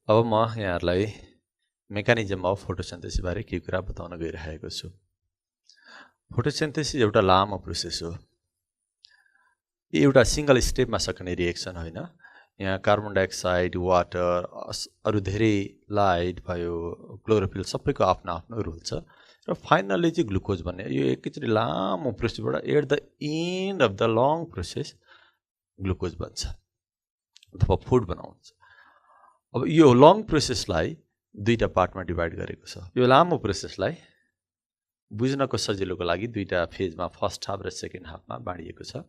अब म यहाँहरुलाई mechanism of photosynthesis बारे केही कुरा बताउन गइरहेको छु। फोटोसिन्थेसिस एउटा लामो प्रोसेस हो। यो एउटा सिंगल स्टेपमा सक्ने रिएक्सन होइन। यहाँ कार्बन डाइअक्साइड, वाटर, अरु धेरै लाइट भयो, क्लोरोफिल सबैको आफ्नो आफ्नो रोल छ र फाइनली चाहिँ ग्लुकोज भन्ने यो एकैचोटि लामो प्रोसेसबाट at the end of the long process glucose बन्छ अथवा फुड बनाउँछ। अब यो लङ प्रोसेसलाई दुईटा पार्टमा डिभाइड गरेको छ। यो लामो प्रोसेसलाई बुझ्नको सजिलोको लागि दुईटा फेजमा फर्स्ट हाफ र सेकेन्ड हाफमा बाँडिएको छ।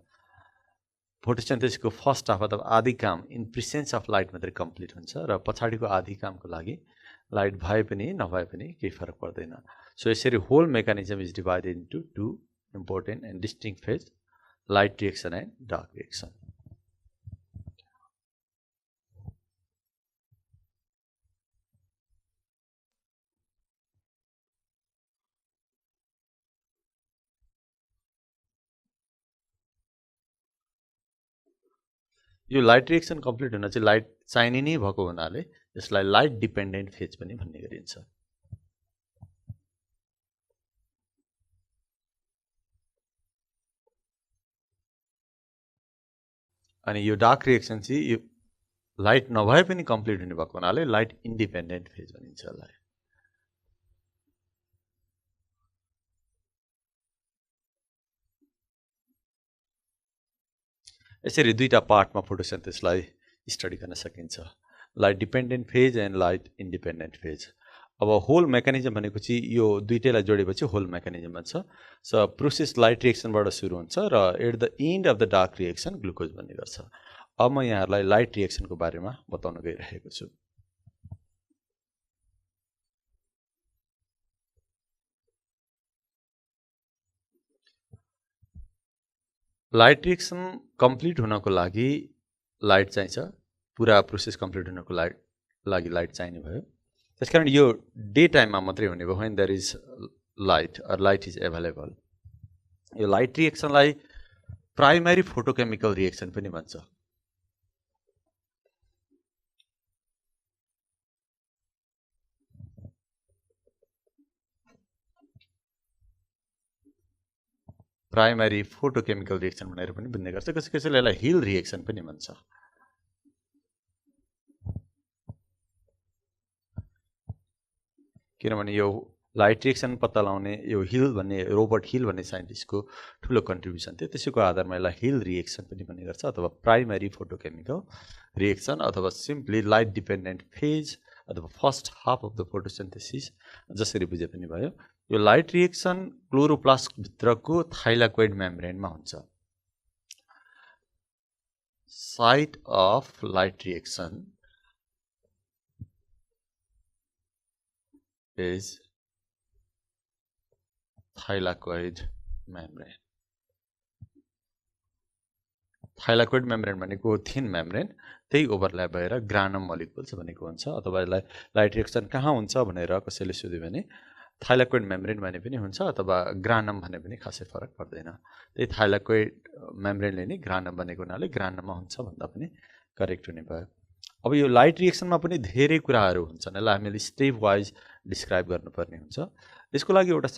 फोटोसिन्थेसिसको फर्स्ट हाफ अथवा आधी काम इन प्रेजेन्स अफ लाइट मात्रै कम्प्लिट हुन्छ र पछाडिको आधी कामको लागि लाइट भए पनि नभए पनि केही फरक पर्दैन। सो यसरी whole mechanism is divided into two important and distinct phase, light reaction and dark reaction. यो लाइट रिएक्सन कम्प्लिट हुन चाहिँ लाइट चाहिने नै भएको हुनाले यसलाई लाइट डिपेन्डेन्ट फेज पनि भन्ने गरिन्छ। अनि यो डार्क रिएक्सन चाहिँ यो लाइट नभए पनि कम्प्लिट हुने भएको हुनाले लाइट इन्डिपेन्डेन्ट फेज भनिन्छ यसलाई। यसरी दुईटा पार्टमा फोटोसिन्थेसिसलाई स्टडी गर्न सकिन्छ, light dependent phase and light independent phase. अब होल मेकानिजम भनेको चाहिँ यो दुईटैलाई जोडेपछि होल मेकानिजम भन्छ। सो प्रोसेस लाइट रिएक्सनबाट सुरु हुन्छ र at the end of the dark reaction glucose बन्ने गर्छ। अब म यहाँहरुलाई लाइट रिएक्सनको बारेमा बताउन गइरहेको छु। लाइट रिएक्सन कम्प्लिट हुनको लागि लाइट चाहिन्छ, पुरा प्रोसेस कम्प्लिट हुनको लागि लाइट चाहिने भयो। त्यसकारण यो डे टाइममा मात्रै हुने भयो, when there is light or light is available. यो लाइट रिएक्सनलाई प्राइमरी फोटोकेमिकल रिएक्सन पनि भन्छ। प्राइमरी फोटोकेमिकल रिएक्सन भनेर पनि बुझ्ने गर्छ। कसैले यसलाई हिल रिएक्सन पनि भन्छ। किनभने यो लाइट रिएक्सन पत्ता लगाउने यो हिल भन्ने रोबर्ट हिल भन्ने साइन्टिस्टको ठुलो कन्ट्रिब्युसन थियो। त्यसैको आधारमा यसलाई हिल रिएक्सन पनि भन्ने गर्छ अथवा प्राइमरी फोटोकेमिकल रिएक्सन अथवा सिम्पली लाइट डिपेन्डेन्ट फेज अथवा first half of the photosynthesis जसरी बुझे पनि भयो। यो लाइट रिएक्सन क्लोरोप्लास्ट भित्रको थाइलाकोइड मेम्ब्रेनमा हुन्छ। Site of light reaction is thylakoid membrane. Thylakoid membrane भनेको थिन मेम्ब्रेन, त्यही ओभरल्याप भएर ग्रानम मोलिक्युल्स भनेको हुन्छ। अथवा यसलाई लाइट रिएक्सन कहाँ हुन्छ भनेर कसैले सोध्यो भने थाइलाकोइड मेम्ब्रेन भने पनि हुन्छ अथवा ग्रानम भने पनि खासै फरक पर्दैन। त्यही थाइलाकोइड मेम्ब्रेनले नै ग्रानम बनेको हुनाले ग्रानममा हुन्छ भन्दा पनि करेक्ट हुने भयो। अब यो लाइट रिएक्सनमा पनि धेरै कुराहरू हुन्छन्, यसलाई हामीले स्टेप वाइज डिस्क्राइब गर्नुपर्ने हुन्छ। यसको लागि एउटा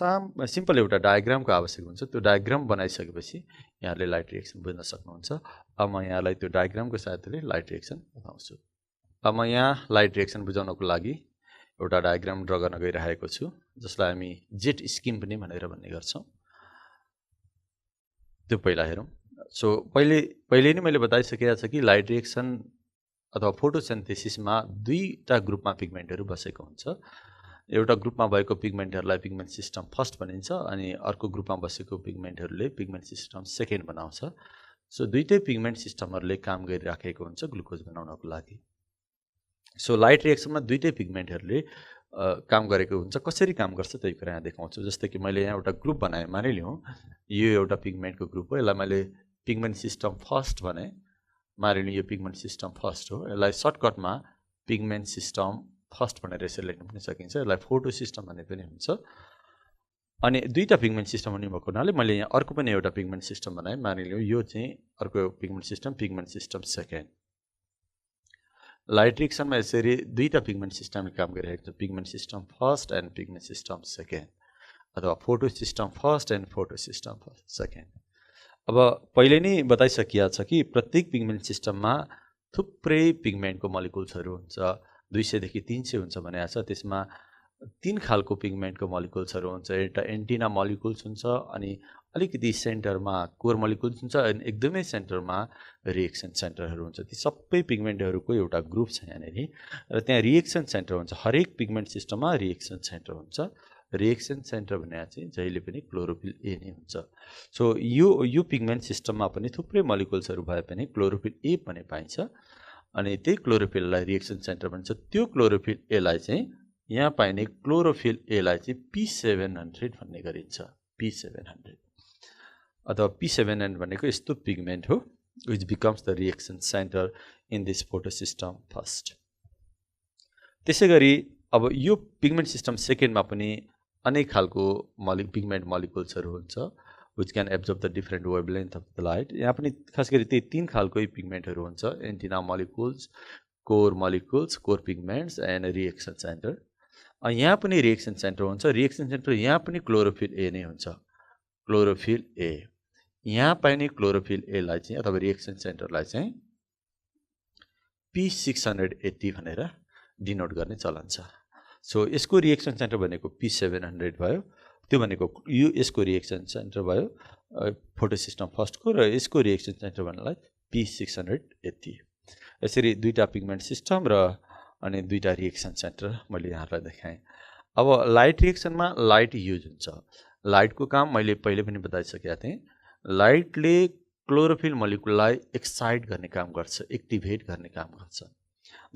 सिम्पल एउटा डायग्रामको आवश्यक हुन्छ। त्यो डायग्राम बनाइसकेपछि यहाँले लाइट रिएक्सन बुझ्न सक्नुहुन्छ। अब म यहाँलाई त्यो डायग्रामको सहायताले लाइट रिएक्सन बताउँछु। अब म यहाँ लाइट रिएक्सन बुझाउनको लागि एउटा डायग्राम ड्र गर्न गइरहेको छु, जसलाई हामी जेट स्किम पनि भनेर भन्ने गर्छौँ। त्यो पहिला हेरौँ। सो पहिले नै मैले बताइसकेको छ कि लाइट रिएक्सन अथवा फोटोसिन्थेसिसमा दुईटा ग्रुपमा पिगमेन्टहरू बसेको हुन्छ। एउटा ग्रुपमा भएको पिगमेन्टहरूलाई पिगमेन्ट सिस्टम फर्स्ट भनिन्छ अनि अर्को ग्रुपमा बसेको पिगमेन्टहरूले पिगमेन्ट सिस्टम सेकेन्ड बनाउँछ। सो दुईटै पिगमेन्ट सिस्टमहरूले काम गरिराखेको हुन्छ ग्लुकोज बनाउनको लागि। सो लाइट रिएक्सनमा दुईटै पिगमेन्टहरूले काम गरेको हुन्छ। कसरी काम गर्छ त्यही कुरा यहाँ देखाउँछु। जस्तै कि मैले यहाँ एउटा ग्रुप बनाएँ, मानिलिउँ यो एउटा पिगमेन्टको ग्रुप हो, यसलाई मैले पिगमेन्ट सिस्टम फर्स्ट भने, मानिलिउँ यो पिगमेन्ट सिस्टम फर्स्ट हो। यसलाई सर्टकटमा पिगमेन्ट सिस्टम फर्स्ट भनेर यसरी लेख्न पनि सकिन्छ। यसलाई फोटो सिस्टम भन्ने पनि हुन्छ। अनि दुईटा पिगमेन्ट सिस्टम हुने भएको हुनाले मैले यहाँ अर्को पनि एउटा पिगमेन्ट सिस्टम बनाएँ। मानिलिउँ यो चाहिँ अर्को पिगमेन्ट सिस्टम सेकेन्ड। लाइट रिएक्सनमा यसरी दुईटा पिगमेन्ट सिस्टमले काम गरिरहेको छ, pigment system first and pigment system second, अथवा photo system first and photo system second. अब पहिले नै बताइसकिया छ कि प्रत्येक पिगमेन्ट सिस्टममा थुप्रै पिगमेन्टको मलिकुल्सहरू हुन्छ, 200 देखि 300 हुन्छ भनेको छ। त्यसमा 3 खालको पिगमेन्टको मलिकुल्सहरू हुन्छ। एउटा एन्टिना मलिकुल्स हुन्छ, अनि अलिकति सेन्टरमा कोर मलिकुल्स हुन्छ, अनि एकदमै सेन्टरमा रिएक्सन सेन्टरहरू हुन्छ। ती सबै पिगमेन्टहरूको एउटा ग्रुप छ यहाँनिर, र त्यहाँ रिएक्सन सेन्टर हुन्छ। हरेक पिगमेन्ट सिस्टममा रिएक्सन सेन्टर हुन्छ। रिएक्सन सेन्टर भनेको चाहिँ जहिले पनि क्लोरोफिल ए नै हुन्छ। सो यो पिगमेन्ट सिस्टममा पनि थुप्रै मलिकुल्सहरू भए पनि क्लोरोफिल ए पनि पाइन्छ, अनि त्यही क्लोरोफिललाई रिएक्सन सेन्टर भन्छ। त्यो क्लोरोफिल एलाई चाहिँ यहाँ पाइने क्लोरोफिल एलाई चाहिँ P700 भन्ने गरिन्छ। P700 अथवा P700 भनेको यस्तो पिगमेन्ट हो which becomes the reaction center in this photosystem first। त्यसै गरी अब यो पिगमेन्ट सिस्टम सेकेन्डमा पनि अनेक खालको पिगमेन्ट मलिकुल्सहरू हुन्छ which can absorb the different wavelength of the light। यहाँ पनि खास गरी त्यही 3 खालको पिगमेन्टहरू हुन्छ, antenna molecules, core pigments and reaction centre. यहाँ पनि रिएक्सन सेन्टर हुन्छ। रिएक्सन सेन्टर यहाँ पनि क्लोरोफिल ए नै हुन्छ, क्लोरोफिल ए। यहाँ पाइने क्लोरोफिल एलाई चाहिँ अथवा रिएक्सन सेन्टरलाई चाहिँ P680 भनेर डिनोट गर्ने चलन छ। सो यसको रिएक्सन सेन्टर भनेको P700 भयो, त्यो भनेको यसको रिएक्सन सेन्टर भयो फोटो सिस्टम फर्स्टको, र यसको रिएक्सन सेन्टर भन्नलाई P680। यसरी दुईटा पिगमेन्ट सिस्टम र अनि दुईटा रिएक्सन सेन्टर मैले यहाँलाई देखाएँ। अब लाइट रिएक्सनमा लाइट युज हुन्छ। लाइटको काम मैले पहिले पनि बताइसकेका थिएँ। लाइटले क्लोरोफिल मलिकुललाई एक्साइट गर्ने काम गर्छ, एक्टिभेट गर्ने काम गर्छ।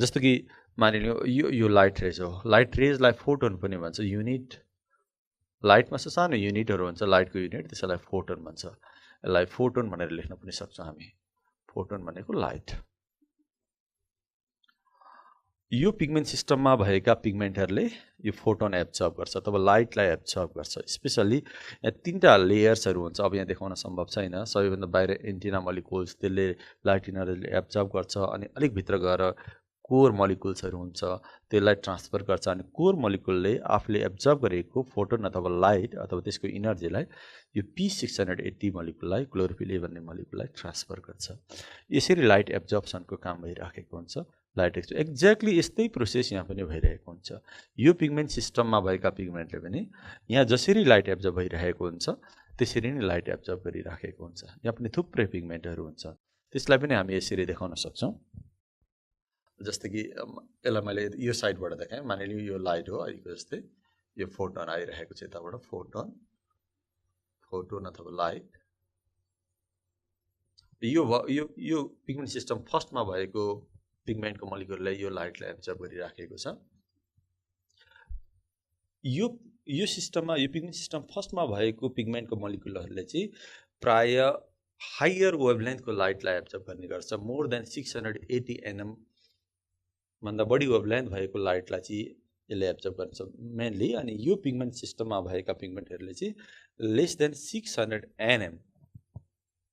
जस्तो कि मानिलियो यो लाइट रेज हो। लाइट रेजलाई फोटोन पनि भन्छ। युनिट लाइटमा सानो युनिटहरू हुन्छ, लाइटको युनिट, त्यसैलाई फोटोन भन्छ। यसलाई फोटोन भनेर लेख्न पनि सक्छौँ हामी। फोटोन भनेको लाइट। यो पिगमेन्ट सिस्टममा भएका पिगमेन्टहरूले यो फोटोन एब्जर्ब गर्छ अथवा लाइटलाई एब्जर्ब गर्छ। स्पेसली यहाँ 3टा लेयर्सहरू हुन्छ। अब यहाँ देखाउन सम्भव छैन। सबैभन्दा बाहिर एन्टिना मलिकुल्स, त्यसले लाइट इनर्जीले एब्जर्ब गर्छ, अनि अलिक भित्र गएर कोर मलिकुल्सहरू हुन्छ, त्यसलाई ट्रान्सफर गर्छ, अनि कोर मलिकुलले आफूले एब्जर्ब गरेको फोटोन अथवा लाइट अथवा त्यसको इनर्जीलाई यो P680 मलिकुललाई, क्लोरोफिल ए भन्ने मलिकुललाई ट्रान्सफर गर्छ। यसरी लाइट एब्जर्प्सनको काम भइराखेको हुन्छ। लाइट एक्ज्याक्टली यस्तै प्रोसेस यहाँ पनि भइरहेको हुन्छ। यो पिगमेन्ट सिस्टममा भएका पिगमेन्टले पनि यहाँ जसरी लाइट एब्जर्ब भइरहेको हुन्छ त्यसरी नै लाइट एब्जर्ब गरिराखेको हुन्छ। यहाँ पनि थुप्रै पिगमेन्टहरू हुन्छ। त्यसलाई पनि हामी यसरी देखाउन सक्छौँ। जस्तै कि यसलाई मैले यो साइडबाट देखाएँ। मानिलियो यो लाइट हो, अहिलेको जस्तै यो फोटोन आइरहेको छ यताबाट, फोटोन अथवा लाइट। यो पिगमेन्ट सिस्टम फर्स्टमा भएको पिगमेन्टको मलिकुलले यो लाइटलाई एब्जर्ब गरिराखेको छ। यो सिस्टममा, यो पिगमेन्ट सिस्टम फर्स्टमा भएको पिगमेन्टको मलिकुलहरूले चाहिँ प्राय हायर वेभलेन्थको लाइटलाई एब्जर्ब गर्ने गर्छ। मोर देन 680 nm भन्दा बढी वेभलेन्थ भएको लाइटलाई चाहिँ यसले एब्जर्ब गर्छ मेनली। अनि यो पिगमेन्ट सिस्टममा भएका पिगमेन्टहरूले चाहिँ लेस देन 600 nm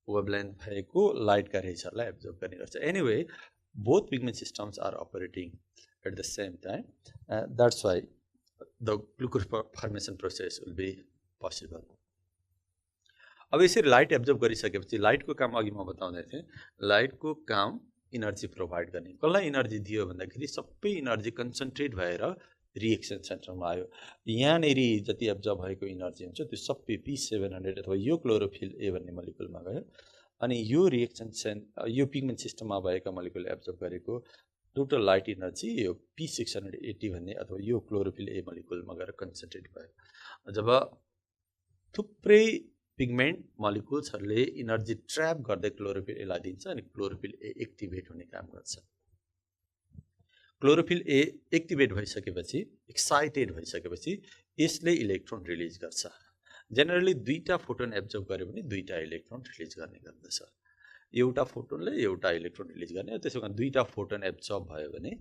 वेभलेन्थ भएको लाइटका रेजहरूलाई एब्जर्ब गर्ने गर्छ। Anyway, both pigment systems are operating at the same time. That's why the glucose formation process will be possible. अब यसरी लाइट एब्जर्ब गरिसकेपछि लाइटको काम अघि म बताउँदै थिएँ। लाइटको काम इनर्जी प्रोभाइड गर्ने। कसलाई इनर्जी दियो भन्दाखेरि सबै इनर्जी कन्सन्ट्रेट भएर रिएक्सन सेन्टरमा आयो। यहाँनिर जति एब्जर्ब भएको इनर्जी हुन्छ त्यो सबै P700 अथवा यो क्लोरोफिल ए भन्ने मलिकुलमा गयो, अनि यो यो पिगमेन्ट सिस्टममा भएका मलिकुलले एब्जर्ब गरेको टोटल लाइट इनर्जी यो P680 भन्ने अथवा यो क्लोरोफिल ए मलिकुलमा गएर कन्सन्ट्रेट भयो। जब थुप्रै पिगमेन्ट मलिकुल्सहरूले इनर्जी ट्र्याप गर्दै क्लोरोफिल एलाई दिन्छ, अनि क्लोरोफिल ए एक्टिभेट हुने काम गर्छ। क्लोरोफिल ए एक्टिभेट भइसकेपछि, एक्साइटेड भइसकेपछि यसले इलेक्ट्रोन रिलिज गर्छ। जेनरली 2टा फोटोन एब्जर्ब गर्यो भने 2टा इलेक्ट्रोन रिलिज गर्ने गर्दछ। एउटा फोटोनले एउटा इलेक्ट्रोन रिलिज गर्ने, त्यसो कारण 2टा फोटोन एब्जर्ब भयो भने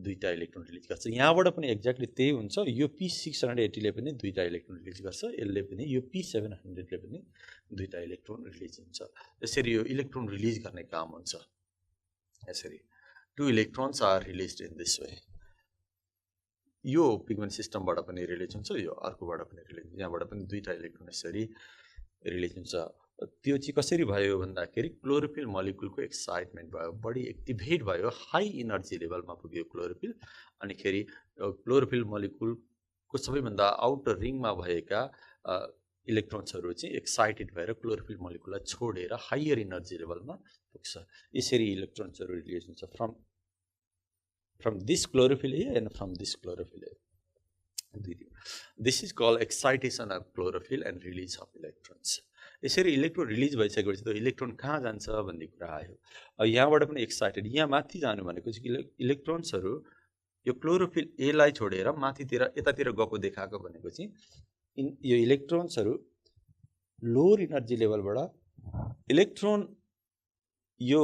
2टा इलेक्ट्रोन रिलिज गर्छ। यहाँबाट पनि एक्ज्याक्टली त्यही हुन्छ। यो P680 ले पनि 2टा इलेक्ट्रोन रिलिज गर्छ, यसले पनि यो P700 ले पनि 2टा इलेक्ट्रोन रिलिज हुन्छ। यसरी यो इलेक्ट्रोन रिलिज गर्ने काम हुन्छ यसरी। 2 electrons are released in this way. यो पिगमेन्ट सिस्टमबाट पनि रिलिज हुन्छ, यो अर्कोबाट पनि रिलिज हुन्छ, यहाँबाट पनि दुईटा इलेक्ट्रोन यसरी रिलिज हुन्छ। त्यो चाहिँ कसरी भयो भन्दाखेरि क्लोरोफिल मलिक्युलको एक्साइटमेन्ट भयो, बढी एक्टिभेट भयो, हाई इनर्जी लेभलमा पुग्यो क्लोरोफिल। अनिखेरि क्लोरोफिल मलिक्युलको सबैभन्दा आउटर रिङमा भएका इलेक्ट्रोन्सहरू चाहिँ एक्साइटेड भएर क्लोरोफिल मलिक्युललाई छोडेर हायर इनर्जी लेभलमा पुग्छ। यसरी इलेक्ट्रोन्सहरू रिलिज हुन्छ from this chlorophyll A and from this chlorophyll A. This is called excitation of chlorophyll and release of electrons. यसरी इलेक्ट्रोन रिलिज भइसकेपछि त इलेक्ट्रोन कहाँ जान्छ भन्ने कुरा आयो। यहाँबाट पनि एक्साइटेड, यहाँ माथि जानु भनेको चाहिँ इलेक्ट्रोन्सहरू यो क्लोरोफिल ए लाई छोडेर माथितिर यतातिर गएको देखाएको भनेको चाहिँ यो इलेक्ट्रोन्सहरू लोअर इनर्जी लेभलबाट इलेक्ट्रोन यो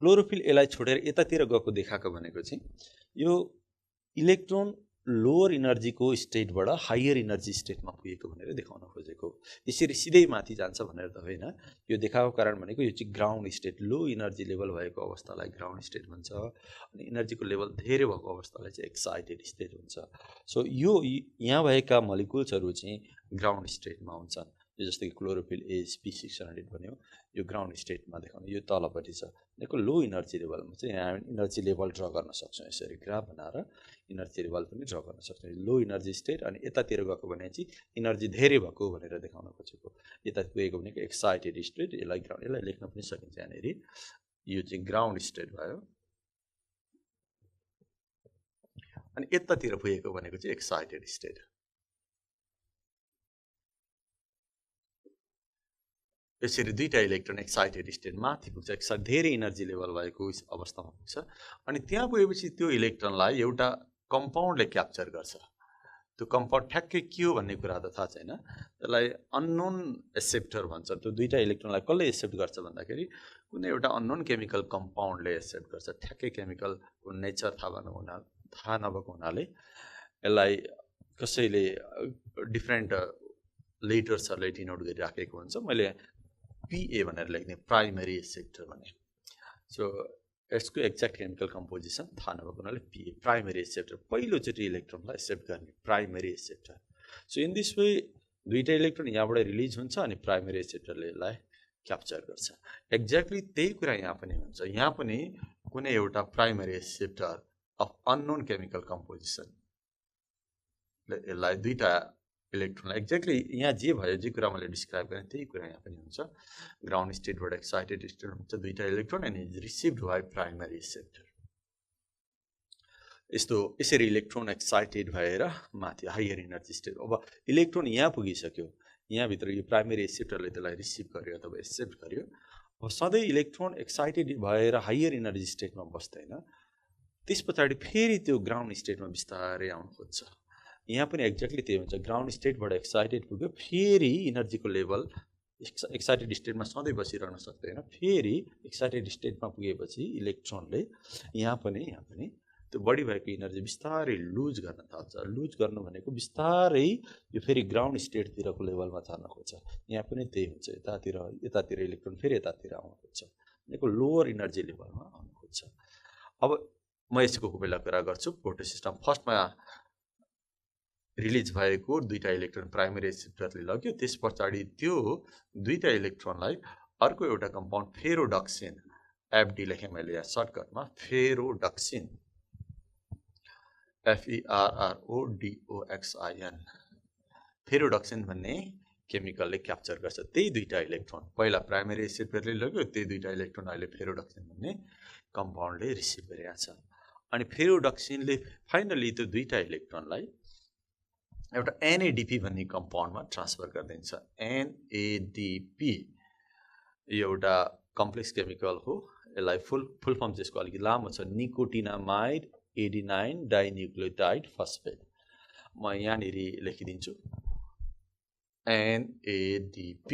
क्लोरोफिल ए लाई छोडेर यतातिर गएको देखाएको भनेको चाहिँ यो इलेक्ट्रोन लोअर इनर्जीको स्टेटबाट हायर इनर्जी स्टेटमा पुगेको भनेर देखाउन खोजेको। यसरी सिधै माथि जान्छ भनेर त होइन। यो देखाएको कारण भनेको यो चाहिँ ग्राउन्ड स्टेट, लो इनर्जी लेभल भएको अवस्थालाई ग्राउन्ड स्टेट भन्छ, अनि इनर्जीको लेभल धेरै भएको अवस्थालाई चाहिँ एक्साइटेड स्टेट हुन्छ। सो यो यहाँ भएका मलिक्युल्सहरू चाहिँ ग्राउन्ड स्टेटमा हुन्छन्। यो जस्तो कि क्लोरोफिल ए P600 भन्यो, यो ग्राउन्ड स्टेटमा देखाउने, यो तलपट्टि छ भनेको लो इनर्जी लेभलमा चाहिँ यहाँ इनर्जी लेभल ड्र गर्न सक्छौँ। यसरी ग्राफ बनाएर इनर्जी लेभल पनि ड्र गर्न सक्छौँ। लो इनर्जी स्टेट अनि यतातिर गएको भने चाहिँ इनर्जी धेरै भएको भनेर देखाउन खोजेको। यता गएको भनेको एक्साइटेड स्टेट, यसलाई ग्राउन्ड, यसलाई लेख्न पनि सकिन्छ यहाँनिर। यो चाहिँ ग्राउन्ड स्टेट भयो, अनि यतातिर पुगेको भनेको चाहिँ एक्साइटेड स्टेट। यसरी दुईटा इलेक्ट्रोन एक्साइटेड स्टेट माथि पुग्छ, धेरै इनर्जी लेभल भएको अवस्थामा पुग्छ। अनि त्यहाँ पुगेपछि त्यो इलेक्ट्रोनलाई एउटा कम्पाउन्डले क्याप्चर गर्छ। त्यो कम्पाउन्ड ठ्याक्कै के हो भन्ने कुरा त थाहा छैन, त्यसलाई अननोन एक्सेप्टर भन्छ। त्यो दुईटा इलेक्ट्रोनलाई कसले एक्सेप्ट गर्छ भन्दाखेरि कुनै एउटा अननोन केमिकल कम्पाउन्डले एक्सेप्ट गर्छ। ठ्याक्कै केमिकलको नेचर थाहा नभएको हुनाले यसलाई कसैले डिफ्रेन्ट लेटर्सहरूले डिनोट गरिराखेको हुन्छ। मैले PA भनेर लेख्ने, प्राइमेरी एक्सेप्टर भने। सो यसको एक्ज्याक्ट केमिकल कम्पोजिसन थाहा नभएको हुनाले PA, प्राइमेरी एक्सेप्टर, पहिलोचोटि इलेक्ट्रोनलाई एक्सेप्ट गर्ने primary acceptor. So in this way दुईटा इलेक्ट्रोन यहाँबाट रिलिज हुन्छ अनि प्राइमेरी एक्सेप्टरले यसलाई क्याप्चर गर्छ। एक्ज्याक्टली त्यही कुरा यहाँ पनि हुन्छ। यहाँ पनि कुनै एउटा primary acceptor of unknown chemical composition यसलाई दुईटा इलेक्ट्रोनलाई एक्ज्याक्टली यहाँ जे भयो, जे कुरा मैले डिस्क्राइब गरेँ त्यही कुरा यहाँ पनि हुन्छ। ग्राउन्ड स्टेटबाट एक्साइटेड स्टेट हुन्छ दुईटा electron and is received by primary acceptor. यसरी इलेक्ट्रोन एक्साइटेड भएर माथि हायर इनर्जी स्टेट। अब इलेक्ट्रोन यहाँ पुगिसक्यो, यहाँभित्र यो प्राइमेरी एक्सेप्टरले त्यसलाई रिसिभ गर्यो अथवा एक्सेप्ट गर्यो। अब सधैँ इलेक्ट्रोन एक्साइटेड भएर हायर इनर्जी स्टेटमा बस्दैन, त्यस पछाडि फेरि त्यो ग्राउन्ड स्टेटमा बिस्तारै आउनु खोज्छ। यहाँ पनि एक्ज्याक्टली त्यही हुन्छ। ग्राउन्ड स्टेटबाट एक्साइटेड पुग्यो, फेरि इनर्जीको लेभल एक्साइटेड स्टेटमा सधैँ बसिरहन सक्दैन। फेरि एक्साइटेड स्टेटमा पुगेपछि इलेक्ट्रोनले यहाँ पनि त्यो बढी भएको इनर्जी बिस्तारै लुज गर्न थाल्छ। लुज गर्नु भनेको बिस्तारै यो फेरि ग्राउन्ड स्टेटतिरको लेभलमा जान खोज्छ। यहाँ पनि त्यही हुन्छ, यतातिर इलेक्ट्रोन फेरि यतातिर आउन खोज्छ भनेको लोअर इनर्जी लेभलमा आउन खोज्छ। अब म यसको बेला कुरा गर्छु। फोटो सिस्टम फर्स्टमा रिलिज भएको दुईटा इलेक्ट्रोन प्राइमेरी एक्सेप्टरले लग्यो, त्यस पछाडि त्यो दुईटा इलेक्ट्रोनलाई अर्को एउटा कम्पाउन्ड फेरोडक्सिन, FD लेखेँ मैले यहाँ सर्टकटमा, फेरोडक्सिन, FERRODOXIN, फेरोडक्सिन भन्ने केमिकलले क्याप्चर गर्छ त्यही दुईटा इलेक्ट्रोन। पहिला प्राइमेरी एक्सेप्टरले लग्यो, त्यही दुईटा इलेक्ट्रोन अहिले फेरोडक्सिन भन्ने कम्पाउन्डले रिसिभ गरिरहेछ। अनि फेरोडक्सिनले फाइनली त्यो दुईटा इलेक्ट्रोनलाई एउटा NADP भन्ने कम्पाउन्डमा ट्रान्सफर गरिदिन्छ। NADP यो एउटा कम्प्लेक्स केमिकल हो। यसलाई फुल फर्म चाहिँ यसको अलिकति लामो छ, निकोटिनामाइड एडिनाइन डाइन्युक्लियोटाइड फस्फेट। म यहाँनिर लेखिदिन्छु NADP,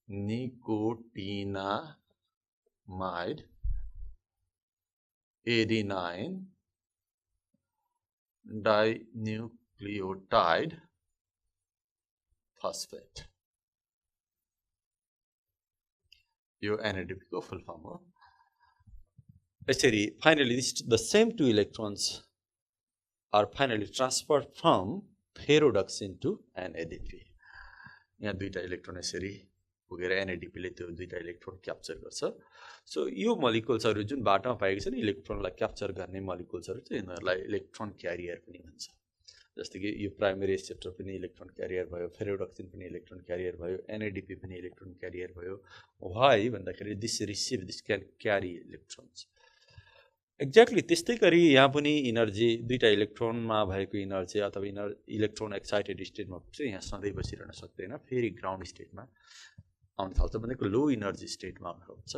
निकोटिनामाइड एडिनाइन डाइन्युक्लियोटाइड फस्फेट, यो NADP को फुल फर्म हो। यसरी finally the same two electrons are finally transferred from ferroductine to NADP. यहाँ दुईटा इलेक्ट्रोन यसरी पुगेर NADP ले त्यो दुईटा इलेक्ट्रोन क्याप्चर गर्छ. सो यो मोलिक्युल्सहरु जुन बाटोमा पाएको छ नि इलेक्ट्रोनलाई क्याप्चर गर्ने मोलिक्युल्सहरु चाहिँ यिनीहरुलाई इलेक्ट्रोन क्यारियर पनि भन्छ. जस्तै कि यो प्राइमरी रिसेप्टर पनि इलेक्ट्रोन क्यारियर भयो, फेरोडक्सिन पनि इलेक्ट्रोन क्यारियर भयो, NADP पनि इलेक्ट्रोन क्यारियर भयो. व्हाई भन्दाखेरि this receive this can carry electrons. Exactly त्यस्तै गरी यहाँ पनि इनर्जी दुईटा इलेक्ट्रोनमा भएको इनर्जी अथवा इलेक्ट्रोन एक्साइटेड स्टेटमा पुग्छ. यहाँ सधैँ बसिरहन सक्दैन, फेरि ग्राउन्ड स्टेटमा आउन थाल्छ, भनेको लो इनर्जी स्टेटमा हुन्छ.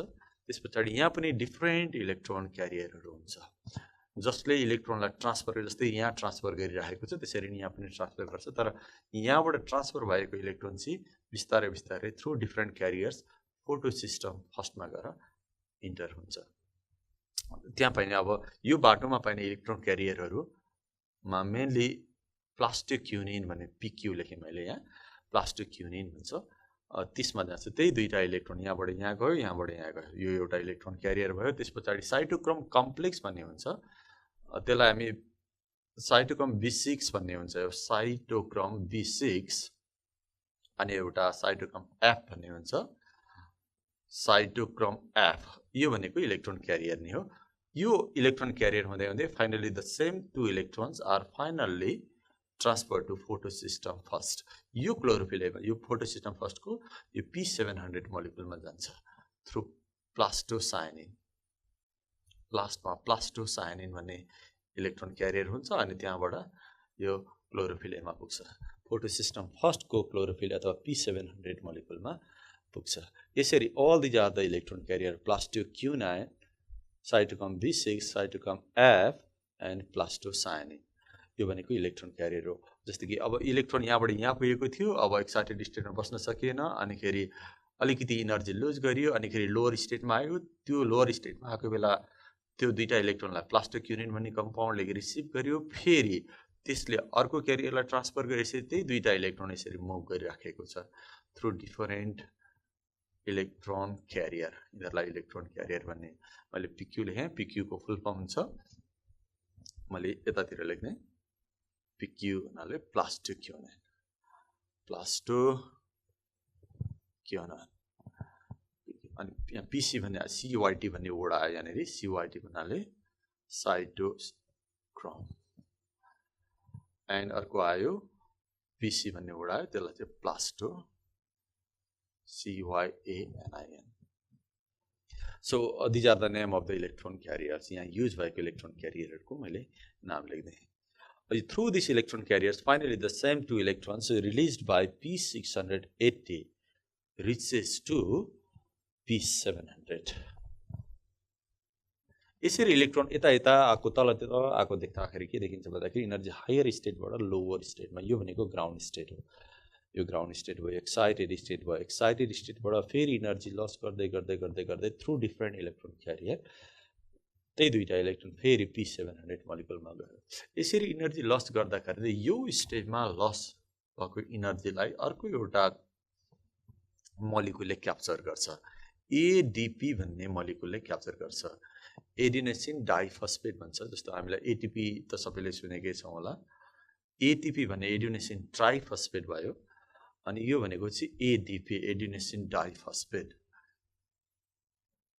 त्यसपछि यहाँ पनि डिफ्रेन्ट इलेक्ट्रोन क्यारियरहरू हुन्छ जसले इलेक्ट्रोनलाई ट्रान्सफर जस्तै यहाँ ट्रान्सफर गरिरहेको छ त्यसरी नै यहाँ पनि ट्रान्सफर गर्छ. तर यहाँबाट ट्रान्सफर भएको इलेक्ट्रोन चाहिँ बिस्तारै बिस्तारै थ्रु डिफ्रेन्ट क्यारियर्स फोटो सिस्टम फर्स्टमा गएर इन्टर हुन्छ. त्यहाँ पाइने अब यो बाटोमा पाइने इलेक्ट्रोन क्यारियरहरुमा मेनली प्लास्टोक्युनिन भन्ने PQ लेखेँ मैले यहाँ, प्लास्टोक्युनिन भन्छ. त्यसमा जान्छ त्यही दुईटा इलेक्ट्रोन यहाँबाट यहाँ गयो, यहाँबाट यहाँ गयो, यो एउटा इलेक्ट्रोन क्यारियर भयो. त्यसपछि साइटोक्रोम कम्प्लेक्स भन्ने हुन्छ, त्यसलाई हामी साइटोक्रोम B6 भन्ने हुन्छ. साइटोक्रोम B6 अनि एउटा साइटोक्रोम F भन्ने हुन्छ, साइटोक्रोम F. यो भनेको इलेक्ट्रोन क्यारियर नै हो. यो इलेक्ट्रोन क्यारियर हुँदै हुँदै finally the same two electrons are finally transfer to photo system first. यो क्लोरोफिल यो फोटो सिस्टम फर्स्टको यो P700 मोलिक्युलमा जान्छ थ्रु प्लास्टोसायनिन. लास्टमा प्लास्टोसायनिन भन्ने इलेक्ट्रोन क्यारियर हुन्छ अनि त्यहाँबाट यो क्लोरोफिल एमा पुग्छ. फोटो सिस्टम फर्स्टको क्लोरोफिल अथवा P700 मोलिक्युलमा पुग्छ. यसरी all these are the electron carrier, plastoquinine, cytochrome B6, cytochrome F and plastocyanin. यो भनेको इलेक्ट्रोन क्यारियर हो. जस्तै कि अब इलेक्ट्रोन यहाँबाट यहाँ पुगेको थियो, अब एक्साइटेड स्टेटमा बस्न सकिएन, अनि खेरि अलिकति इनर्जी लुज गरियो, अनि खेरि लोअर स्टेटमा आयो. त्यो लोअर स्टेटमा आएको बेला त्यो दुईटा इलेक्ट्रोनलाई प्लास्टोक्युनिन भन्ने कम्पाउन्डले रिसिभ गर्यो, फेरि त्यसले अर्को क्यारियरलाई ट्रान्सफर गरेपछि त्यही दुईटा इलेक्ट्रोन यसरी मुभ गरिराखेको छ थ्रु डिफरेन्ट इलेक्ट्रोन क्यारियर. यिनीहरूलाई इलेक्ट्रोन क्यारियर भन्ने मैले PQ लेखेँ. PQ को फुल फर्म हुन्छ, मैले यतातिर लेख्ने PQ भन्नाले प्लास्टोक्युनिन, प्लास्टोक्युनिन. अनि यहाँ PC भन्ने CYT भन्ने वर्ड आयो यहाँनिर. CYT भन्नाले साइटोक्रोम एन्ड अर्को आयो PC भन्ने वर्ड आयो, त्यसलाई चाहिँ plaster CYANIN. So these are the name of the electron carriers. यहाँ युज भएको इलेक्ट्रोन क्यारियरहरुको मैले नाम लेख्दै. Through these electron carriers, finally the same two electrons released by P680 reaches to P700. यसरी इलेक्ट्रोन यता यता आको तलतिर आको देख्दाखेरि के देखिन्छ भन्दाखेरि इनर्जी हायर स्टेटबाट लोअर स्टेटमा, यो भनेको ग्राउन्ड स्टेट हो. यो ग्राउन्ड स्टेट भयो, एक्साइटेड स्टेट भयो, एक्साइटेड स्टेटबाट फेरि इनर्जी लस गर्दै गर्दै गर्दै गर्दै थ्रु डिफरेन्ट इलेक्ट्रोन क्यारियर त्यही दुईटा इलेक्ट्रोन फेरि P700 मोलिक्युलमा गयो. यसरी इनर्जी लस गर्दाखेरि यो स्टेजमा लस भएको इनर्जीलाई अर्को एउटा मोलिक्युलले क्याप्चर गर्छ. ADP भन्ने मोलिक्युलले क्याप्चर गर्छ. एडिनोसिन डाइफस्फेट भन्छ. जस्तो हामीलाई ATP त सबैले सुनेकै छौँ होला. ATP भन्ने एडिनोसिन ट्राइफस्फेट भयो, अनि यो भनेको चाहिँ ADP एडिनोसिन डाइफस्फेट.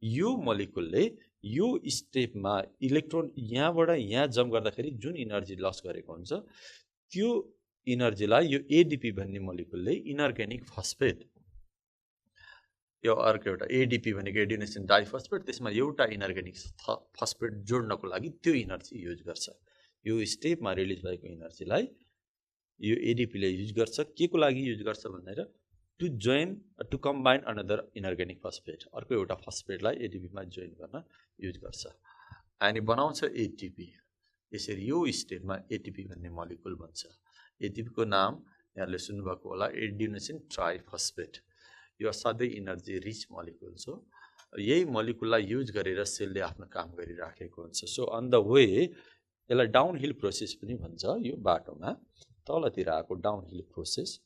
यो मोलिक्युलले यो स्टेपमा इलेक्ट्रोन यहाँबाट यहाँ जम्प गर्दाखेरि जुन इनर्जी लस गरेको हुन्छ त्यो इनर्जीलाई यो ADP भन्ने मोलिक्युलले इनअर्गेनिक फस्फेट, यो अर्को एउटा ADP भनेको एडिनोसिन डाइफस्फेट, त्यसमा एउटा इनअर्गेनिक फस्फेट जोड्नको लागि त्यो इनर्जी युज गर्छ. यो स्टेपमा रिलिज भएको इनर्जीलाई यो ADP ले युज गर्छ. के को लागि युज गर्छ भन्दा to combine another inorganic phosphate, अर्को एउटा फस्फेटलाई ADP मा जोइन गर्न युज गर्छ अनि बनाउँछ ATP. यसरी यो स्टेटमा ATP भन्ने मोलिक्युल बन्छ. ATP को नाम यहाँले सुन्नुभएको होला, एडिनोसिन ट्राइफस्फेट. यो असाध्यै इनर्जी रिच मोलिक्युल हो. यही मोलिक्युललाई युज गरेर सेलले आफ्नो काम गरिराखेको हुन्छ. सो अन द वे यसलाई डाउन हिल प्रोसेस पनि भन्छ. यो बाटोमा तलतिर आएको डाउन हिल प्रोसेसमा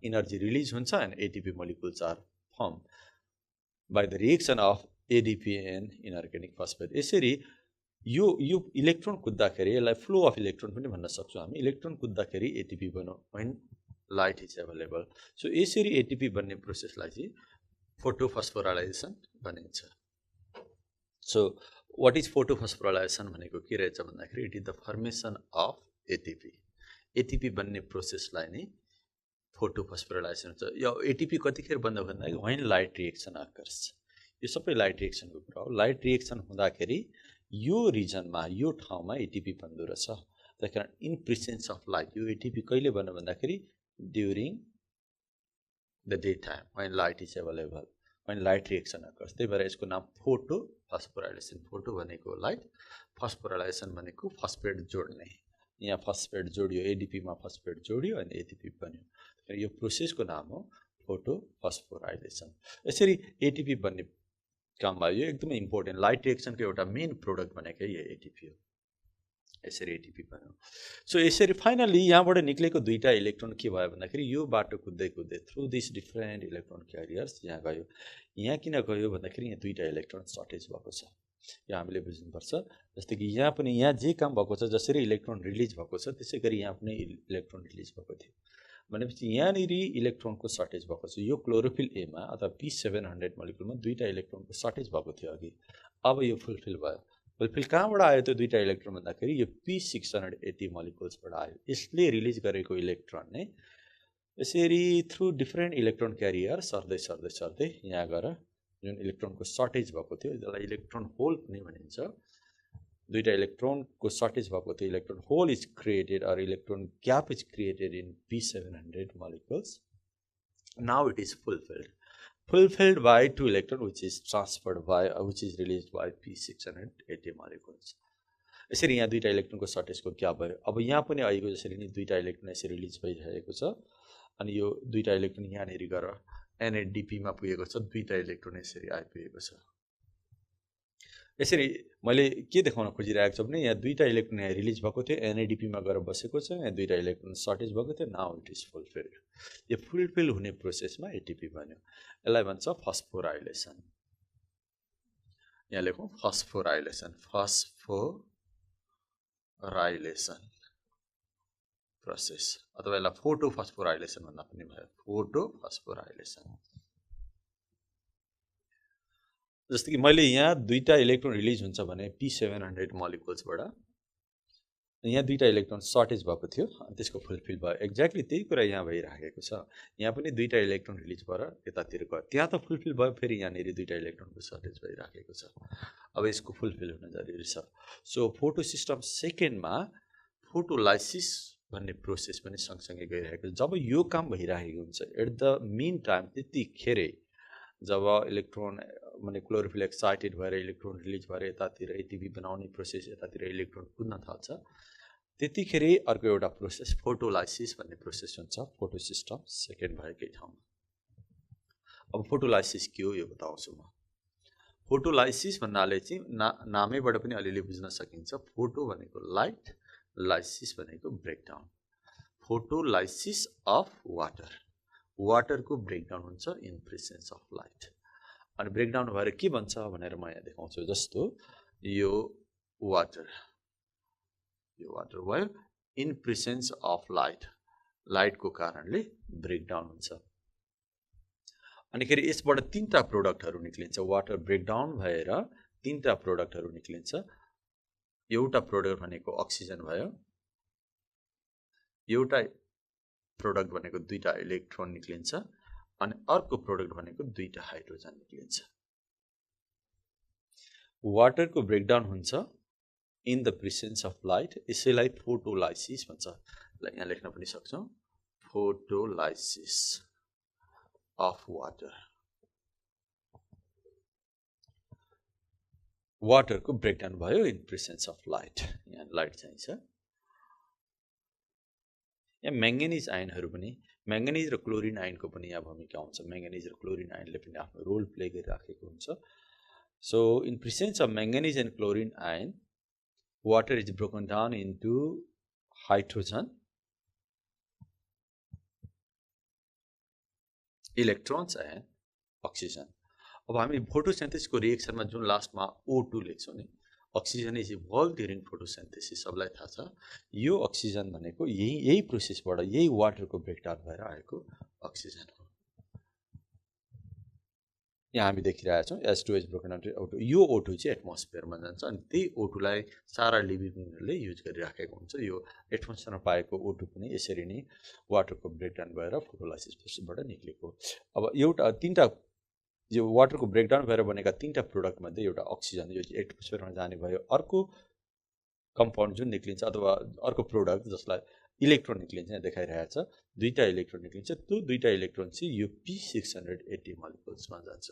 इनर्जी रिलिज हुन्छ and ATP molecules are form by the reaction of ADP and inorganic phosphate. यसरी यो इलेक्ट्रोन कुद्दाखेरि यसलाई फ्लो अफ इलेक्ट्रोन पनि भन्न सक्छौँ हामी. इलेक्ट्रोन कुद्दाखेरि एटीपी बन्यो when light is available. So यसरी एटीपी बन्ने प्रोसेसलाई चाहिँ फोटोफस्फोराइलेसन भनिन्छ. So what is photophosphorylisation भनेको के रहेछ भन्दाखेरि it is the formation of ATP. ATP बन्ने प्रोसेसलाई नै फोटोफस्फोराइलेसन हुन्छ. यो एटीपी कतिखेर बन्द भन्दाखेरि when light reaction occurs. यो सबै लाइट रिएक्सनको कुरा हो. लाइट रिएक्सन हुँदाखेरि यो रिजनमा यो ठाउँमा एटीपी बन्दो रहेछ. त्यही कारण इन प्रेजेन्स अफ लाइट यो एटीपी कहिले बन्यो भन्दाखेरि during the day time when light is available, when light reaction occurs. त्यही भएर यसको नाम फोटोफस्फोराइलेसन. फोटो भनेको लाइट, फस्फोराइलेसन भनेको फस्फेट जोड्ने. यहाँ फस्फेट जोडियो, एडीपीमा फस्फेट जोडियो अनि एटीपी बन्यो. यो प्रोसेसको नाम हो फोटोफस्फोराइलेसन. यसरी एटीपी बन्ने काम भयो. यो एकदमै इम्पोर्टेन्ट. लाइट रिएक्सनको एउटा मेन प्रोडक्ट भनेकै यो एटीपी हो. यसरी एटीपी बन्यो. सो यसरी फाइनली यहाँबाट निक्लेको दुईटा इलेक्ट्रोन के भयो भन्दाखेरि यो बाटो कुद्दै कुद्दै थ्रु दिस डिफरेन्ट इलेक्ट्रोन क्यारियर्स यहाँ गयो. यहाँ किन गयो भन्दाखेरि यहाँ दुईटा इलेक्ट्रोन सर्टेज भएको छ. यो हामीले बुझ्नुपर्छ. जस्तै कि यहाँ पनि यहाँ जे काम भएको छ, जसरी इलेक्ट्रोन रिलिज भएको छ त्यसै गरी यहाँ पनि इलेक्ट्रोन रिलिज भएको थियो. भनेपछि यहाँनिर इलेक्ट्रोनको सर्टेज भएको छ. यो क्लोरोफिल एमा अथवा P700 मोलिकुलमा दुईटा इलेक्ट्रोनको सर्टेज भएको थियो अघि. अब यो फुलफिल भयो. फुलफिल कहाँबाट आयो त्यो दुईटा इलेक्ट्रोन भन्दाखेरि यो P680 मोलिकुल्सबाट आयो. यसले रिलिज गरेको इलेक्ट्रोन नै यसरी थ्रु डिफरेन्ट इलेक्ट्रोन क्यारियर सर्दै सर्दै सर्दै यहाँ गएर जुन इलेक्ट्रोनको सर्टेज भएको थियो जसलाई इलेक्ट्रोन होल पनि भनिन्छ. दुईटा इलेक्ट्रोनको सर्टेज भएको थियो. Electron hole is created or electron gap is created in P700 molecules. Now it is fulfilled by two electron which is transferred by which is released by P680 molecules. यसरी यहाँ दुईटा इलेक्ट्रोनको सर्टेजको gap भयो. अब यहाँ पनि आएको जसरी नि दुईटा इलेक्ट्रोन यसरी रिलिज भइरहेको छ अनि यो दुईटा इलेक्ट्रोन यहाँनिर गएर NADP मा पुगेको छ. दुईटा इलेक्ट्रोन यसरी आइपुगेको छ. यसरी मैले के देखाउन खोजिरहेको छु भने यहाँ दुईटा इलेक्ट्रोन यहाँ रिलिज भएको थियो, NADP मा गएर बसेको छ. यहाँ दुईटा इलेक्ट्रोन सर्टेज भएको थियो. Now it is fulfilled. यो फुलफिल हुने प्रोसेसमा एटीपी बन्यो. यसलाई भन्छ फस्फोराइलेसन. यहाँ लेखौँ फस्फोराइलेसन. फस्फोराइलेसन प्रोसेस अथवा यसलाई फोटोफस्फोराइलेसन भन्दा पनि भयो. फोटोफस्फोराइलेसन. जस्तो कि मैले यहाँ दुईटा इलेक्ट्रोन रिलिज हुन्छ भने P700 मोलिकुल्सबाट यहाँ दुईटा इलेक्ट्रोन सर्टेज भएको थियो अनि त्यसको फुलफिल भयो. एक्ज्याक्टली त्यही कुरा यहाँ भइराखेको छ. यहाँ पनि दुईटा इलेक्ट्रोन रिलिज भएर यतातिर गयो. त्यहाँ त फुलफिल भयो. फेरि यहाँनिर दुईटा इलेक्ट्रोनको सर्टेज भइराखेको छ. अब यसको फुलफिल हुन जरुरी छ. सो फोटो सिस्टम सेकेन्डमा फोटोलाइसिस भन्ने प्रोसेस पनि सँगसँगै गइरहेको छ. जब यो काम भइरहेको हुन्छ एट द मिन टाइम त्यतिखेरै जब इलेक्ट्रोन माने क्लोरोफिल एक्साइटेड भएर इलेक्ट्रोन रिलिज भएर यतातिर एटीपी बनाउने प्रोसेस यतातिर इलेक्ट्रोन कुद्न थाल्छ त्यतिखेरै अर्को एउटा प्रोसेस फोटोलाइसिस भन्ने प्रोसेस हुन्छ फोटो सिस्टम सेकेन्ड भएकै ठाउँमा. अब फोटोलाइसिस के हो यो बताउँछु म. फोटोलाइसिस भन्नाले चाहिँ नामैबाट पनि अलिअलि बुझ्न सकिन्छ. फोटो भनेको लाइट, लाइसिस भनेको ब्रेकडाउन. Photolysis of water. वाटरको ब्रेकडाउन हुन्छ इन प्रेजेन्स अफ लाइट. अनि ब्रेकडाउन भएर के भन्छ भनेर म यहाँ देखाउँछु. जस्तो यो वाटर भयो इन प्रेजेन्स अफ लाइट. लाइटको कारणले ब्रेकडाउन हुन्छ. अनि खेरि यसबाट तीनटा प्रोडक्टहरु निक्लिन्छ. वाटर ब्रेकडाउन भएर तीनटा प्रोडक्टहरु निक्लिन्छ. एउटा प्रोडक्ट भनेको अक्सिजन भयो. एउटा प्रोडक्ट भनेको दुईटा इलेक्ट्रोन निक्लिन्छ अनि अर्को प्रोडक्ट भनेको दुईटा हाइड्रोजन निक्लिन्छ. वाटरको ब्रेकडाउन हुन्छ in the presence of light. यसैलाई फोटोलाइसिस भन्छ. यहाँ लेख्न पनि सक्छौं फोटोलाइसिस अफ वाटर. वाटरको ब्रेकडाउन भयो इन प्रेजेन्स अफ लाइट. यहाँ लाइट चाहिन्छ. यहाँ म्याङ्गनिज आयनहरु पनि म्याङ्गनिज र क्लोरिन आयनको पनि यहाँ भूमिका हुन्छ. म्याङ्गनिज र क्लोरिन आयनले पनि आफ्नो रोल प्ले गरिराखेको हुन्छ. So in presence of manganese and chlorine ion water is broken down into hydrogen, electrons and oxygen. अब हामी फोटोसिन्थेसिसको रिएक्सनमा जुन लास्टमा O2 लेख्छौँ नि, oxygen is evolve during photosynthesis, सबलाई थाहा छ। यो अक्सिजन भनेको यही प्रोसेसबाट, यही वाटरको ब्रेकडाउन भएर आएको अक्सिजन हो। यहाँ हामी देखिरहेका छौँ H2 is broken down to O2। यो O2 चाहिँ एटमोस्फियरमा जान्छ अनि त्यही O2लाई सारा लिभिङहरूले युज गरिराखेको हुन्छ। यो एटमोस्फियरमा पाएको O2 पनि यसरी नै वाटरको ब्रेकडाउन भएर फोटोलाइसिस प्रोसेसबाट निक्लेको। अब एउटा तीनटा यो वाटरको ब्रेकडाउन भएर बनेका तीनटा प्रोडक्टमध्ये एउटा अक्सिजन, यो एटमोस्फियरमा जाने भयो। अर्को कम्पाउन्ड जुन निक्लिन्छ अथवा अर्को प्रोडक्ट जसलाई इलेक्ट्रोन निक्लिन्छ, यहाँ देखाइरहेको छ दुईटा इलेक्ट्रोन निक्लिन्छ। त्यो दुईटा इलेक्ट्रोन चाहिँ यो P680 मोलिकुल्समा जान्छ।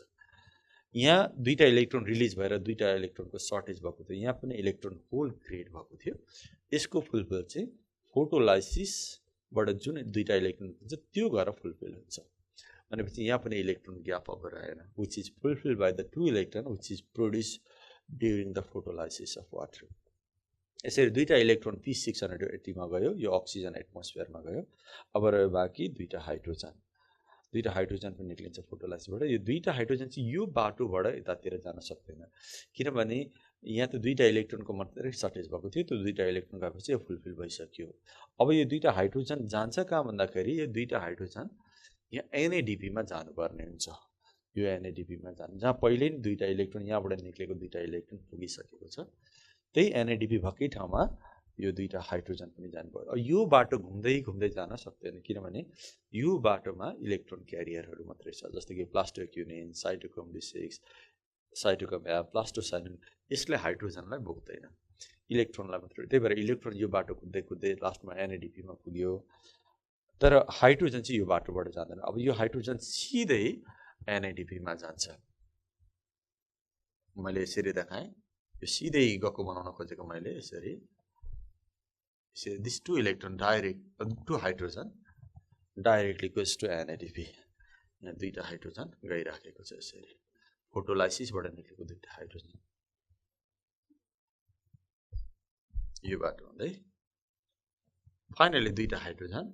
यहाँ दुईटा इलेक्ट्रोन रिलिज भएर दुईटा इलेक्ट्रोनको सर्टेज भएको थियो, यहाँ पनि इलेक्ट्रोन होल क्रिएट भएको थियो। यसको फुलफिल चाहिँ फोटोलाइसिसबाट जुन दुईटा इलेक्ट्रोन निक्लिन्छ त्यो गएर फुलफिल हुन्छ। भनेपछि यहाँ पनि इलेक्ट्रोन ग्याप अब रहेन, which is fulfil by the two electron which is produce during the photolysis of water. यसरी दुईटा इलेक्ट्रोन P680 मा गयो, यो अक्सिजन एटमोस्फियरमा गयो। अब रह्यो बाँकी दुईटा हाइड्रोजन, दुईटा हाइड्रोजन पनि निक्लिन्छ फोटोलाइसिसबाट। यो दुईटा हाइड्रोजन चाहिँ यो बाटोबाट यतातिर जान सक्दैन, किनभने यहाँ त दुईटा इलेक्ट्रोनको मात्रै सर्टेज भएको थियो। त्यो दुईटा इलेक्ट्रोन गएपछि यो फुलफिल भइसक्यो। अब यो दुईटा हाइड्रोजन जान्छ कहाँ भन्दाखेरि यो दुईटा हाइड्रोजन यहाँ NADP मा जानुपर्ने हुन्छ। यो NADP मा जानु, जहाँ पहिले नै दुईटा इलेक्ट्रोन यहाँबाट निक्लेको दुईटा इलेक्ट्रोन पुगिसकेको छ, त्यही NADP भएकै ठाउँमा यो दुईटा हाइड्रोजन पनि जानुपर्छ। यो बाटो घुम्दै घुम्दै जान सक्दैन, किनभने यो बाटोमा इलेक्ट्रोन क्यारियरहरू मात्रै छ, जस्तो कि plastoquinone, cytochrome B6, cytochrome F, plastocyanin. यसले हाइड्रोजनलाई बोक्दैन, इलेक्ट्रोनलाई मात्रै। त्यही भएर इलेक्ट्रोन यो बाटो कुद्दै कुद्दै लास्टमा NADP मा पुग्यो, तर हाइड्रोजन चाहिँ यो बाटोबाट जाँदैन। अब यो हाइड्रोजन सिधै NADP मा जान्छ। मैले यसरी देखाएँ, यो सिधै गएको बनाउन खोजेको मैले यसरी this two electron two hydrogen directly goes to NADP। यहाँ दुईटा हाइड्रोजन गइराखेको छ यसरी, फोटोलाइसिसबाट निक्लेको दुईटा हाइड्रोजन यो बाटो हुँदै फाइनली दुईटा हाइड्रोजन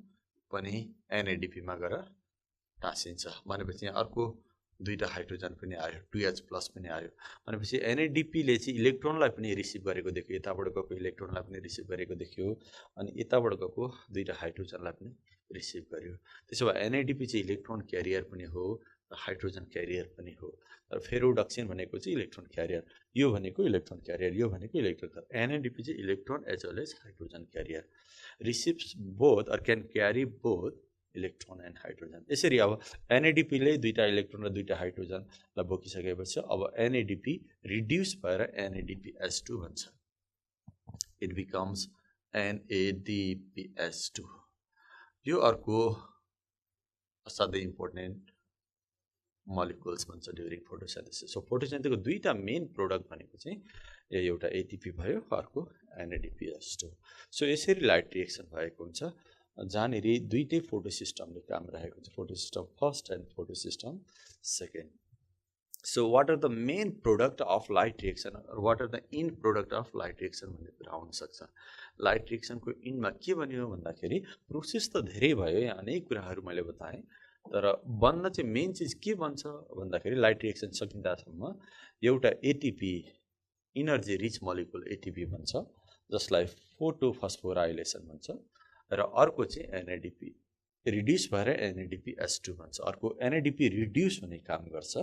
पनि NADP मा गएर टाँसिन्छ। भनेपछि यहाँ अर्को दुईटा हाइड्रोजन पनि आयो, 2H+ पनि आयो। भनेपछि NADP ले चाहिँ इलेक्ट्रोनलाई पनि रिसिभ गरेको देखियो, यताबाट गएको इलेक्ट्रोनलाई पनि रिसिभ गरेको देखियो, अनि यताबाट गएको दुईटा हाइड्रोजनलाई पनि रिसिभ गर्यो। त्यसो भए NADP चाहिँ इलेक्ट्रोन क्यारियर पनि हो र हाइड्रोजन क्यारियर पनि हो। तर फेरोडक्सिन भनेको चाहिँ इलेक्ट्रोन क्यारियर, यो भनेको इलेक्ट्रोन क्यारियर, यो भनेको इलेक्ट्रोन क्यारियर। NADP चाहिँ electron as well as hydrogen carrier, receives both or can carry both electron and hydrogen. यसरी अब NADP ले दुईटा इलेक्ट्रोन र दुईटा हाइड्रोजनलाई बोकिसकेपछि अब NADP रिड्युस भएर NADPH2 भन्छ। It becomes NADPH2। यो अर्को असाध्यै इम्पोर्टेन्ट मोलिकुल्स भन्छ ड्युरिङ फोटोसिन्थेसिस। सो फोटोसिन्थेसिसको दुईटा मेन प्रोडक्ट भनेको चाहिँ एउटा ATP भयो, अर्को NADPH2। सो यसरी लाइट रिएक्सन भएको हुन्छ, जहाँनिर दुईटै फोटो सिस्टमले काम रहेको छ, photo system first and photo system second. So what are the main product of light reaction, what are the end product of light reaction भन्ने कुरा आउनसक्छ। लाइट रिएक्सनको इनमा के बन्यो भन्दाखेरि प्रोसेस त धेरै भयो, यहाँ अनेक कुराहरू मैले बताएँ, तर बन्न चाहिँ मेन चिज के बन्छ भन्दाखेरि लाइट रिएक्सन सकिँदासम्म एउटा ATP energy rich molecule ATP भन्छ, जसलाई फोटोफस्फोराइलेसन भन्छ, र अर्को चाहिँ NADP रिड्युस भएर NADPH2 भन्छ। अर्को NADP रिड्युस हुने काम गर्छ,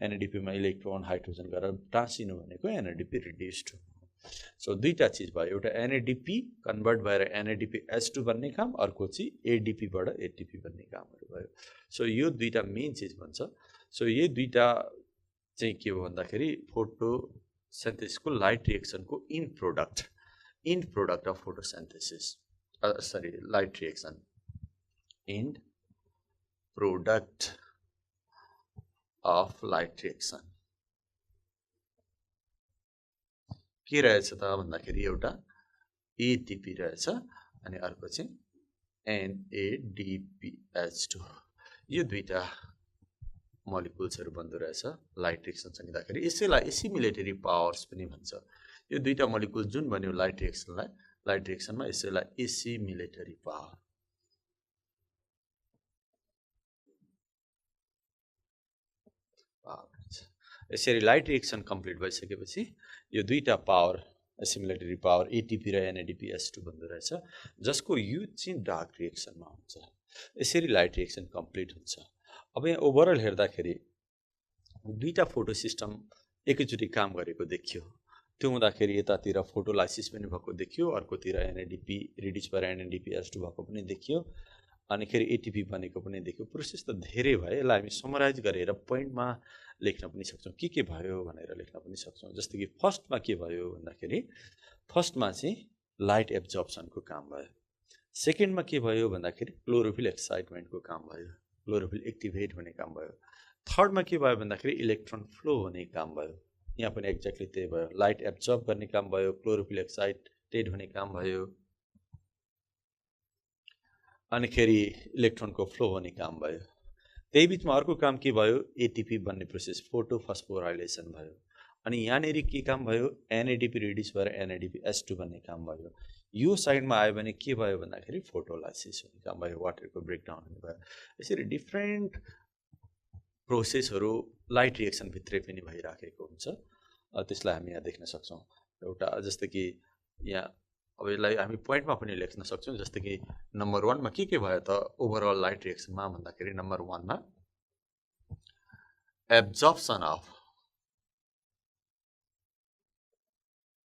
NADP मा इलेक्ट्रोन हाइड्रोजन गरेर टाँसिनु भनेको NADP रिड्युस्ड। सो दुईटा चिज भयो, एउटा NADP कन्भर्ट भएर NADPH2 बन्ने काम, अर्को चाहिँ ADP बाट ATP बन्ने कामहरू भयो। सो यो दुईटा मेन चिज भन्छ। सो यो दुईटा चाहिँ के हो भन्दाखेरि फोटोसिन्थेसिसको लाइट रिएक्सनको end product of photosynthesis, light reaction, end product of light reaction के रहेछ त भन्दाखेरि एउटा ATP रहेछ अनि अर्को चाहिँ NADPH2। यो दुईटा मोलिकुल्सहरु बन्दो रहेछ लाइट रिएक्सन सँगैदाखेरि। यसैलाई एसिमिलेटरी पावर्स पनि भन्छ। यो दुईटा मोलिकुल जुन बन्यो लाइट रिएक्सनमा यसैलाई एसिमिलेटरी पावर भन्छ। यसरी लाइट रिएक्सन कम्प्लिट भइसकेपछि यो दुईटा पावर एसिमुलेटरी पावर एटिपी र NADPH2 भन्दो रहेछ, जसको युज चाहिँ डार्क रिएक्सनमा हुन्छ। यसरी लाइट रिएक्सन कम्प्लिट हुन्छ। अब यहाँ ओभरअल हेर्दाखेरि दुईटा फोटो सिस्टम एकैचोटि काम गरेको देखियो। त्यो हुँदाखेरि यतातिर फोटोलाइसिस पनि भएको देखियो, अर्कोतिर NADP रिड्युस भएर NADPH2 भएको पनि देखियो, अनि खेरि एटिपी बनेको पनि देखियो। प्रोसेस त धेरै भयो, यसलाई हामी समराइज गरेर पोइन्टमा लेख्न पनि सक्छौँ, के भयो भनेर लेख्न पनि सक्छौँ। जस्तो कि फर्स्टमा के भयो भन्दाखेरि फर्स्टमा चाहिँ लाइट एब्जर्प्सनको काम भयो। सेकेन्डमा के भयो भन्दाखेरि क्लोरोफिल एक्साइटमेन्टको काम भयो, क्लोरोफिल एक्टिभेट हुने काम भयो। थर्डमा के भयो भन्दाखेरि इलेक्ट्रोन फ्लो हुने काम भयो। यहाँ पनि एक्ज्याक्टली त्यही भयो, लाइट एब्जर्ब गर्ने काम भयो, क्लोरोफिल एक्साइटेड हुने काम भयो, अनि खेरि इलेक्ट्रोनको फ्लो हुने काम भयो। त्यही बिचमा अर्को काम के भयो, एटिपी बन्ने प्रोसेस फोटोफस्फोराइलेसन भयो। अनि यहाँनिर के काम भयो, NADP रिड्युस भएर NADPH2 बन्ने काम भयो। यो साइडमा आयो भने के भयो भन्दाखेरि फोटोलाइसिस हुने काम भयो, वाटरको ब्रेकडाउन हुने भयो। यसरी डिफ्रेन्ट प्रोसेसहरू लाइट रिएक्सन भित्रै पनि भइराखेको हुन्छ। त्यसलाई हामी यहाँ देख्न सक्छौँ। एउटा जस्तो कि यहाँ अब यसलाई हामी पोइन्टमा पनि लेख्न सक्छौँ। जस्तो कि नम्बर 1 मा के भयो त ओभरअल लाइट रिएक्सनमा भन्दाखेरि नम्बर 1 मा एब्जर्प्सन अफ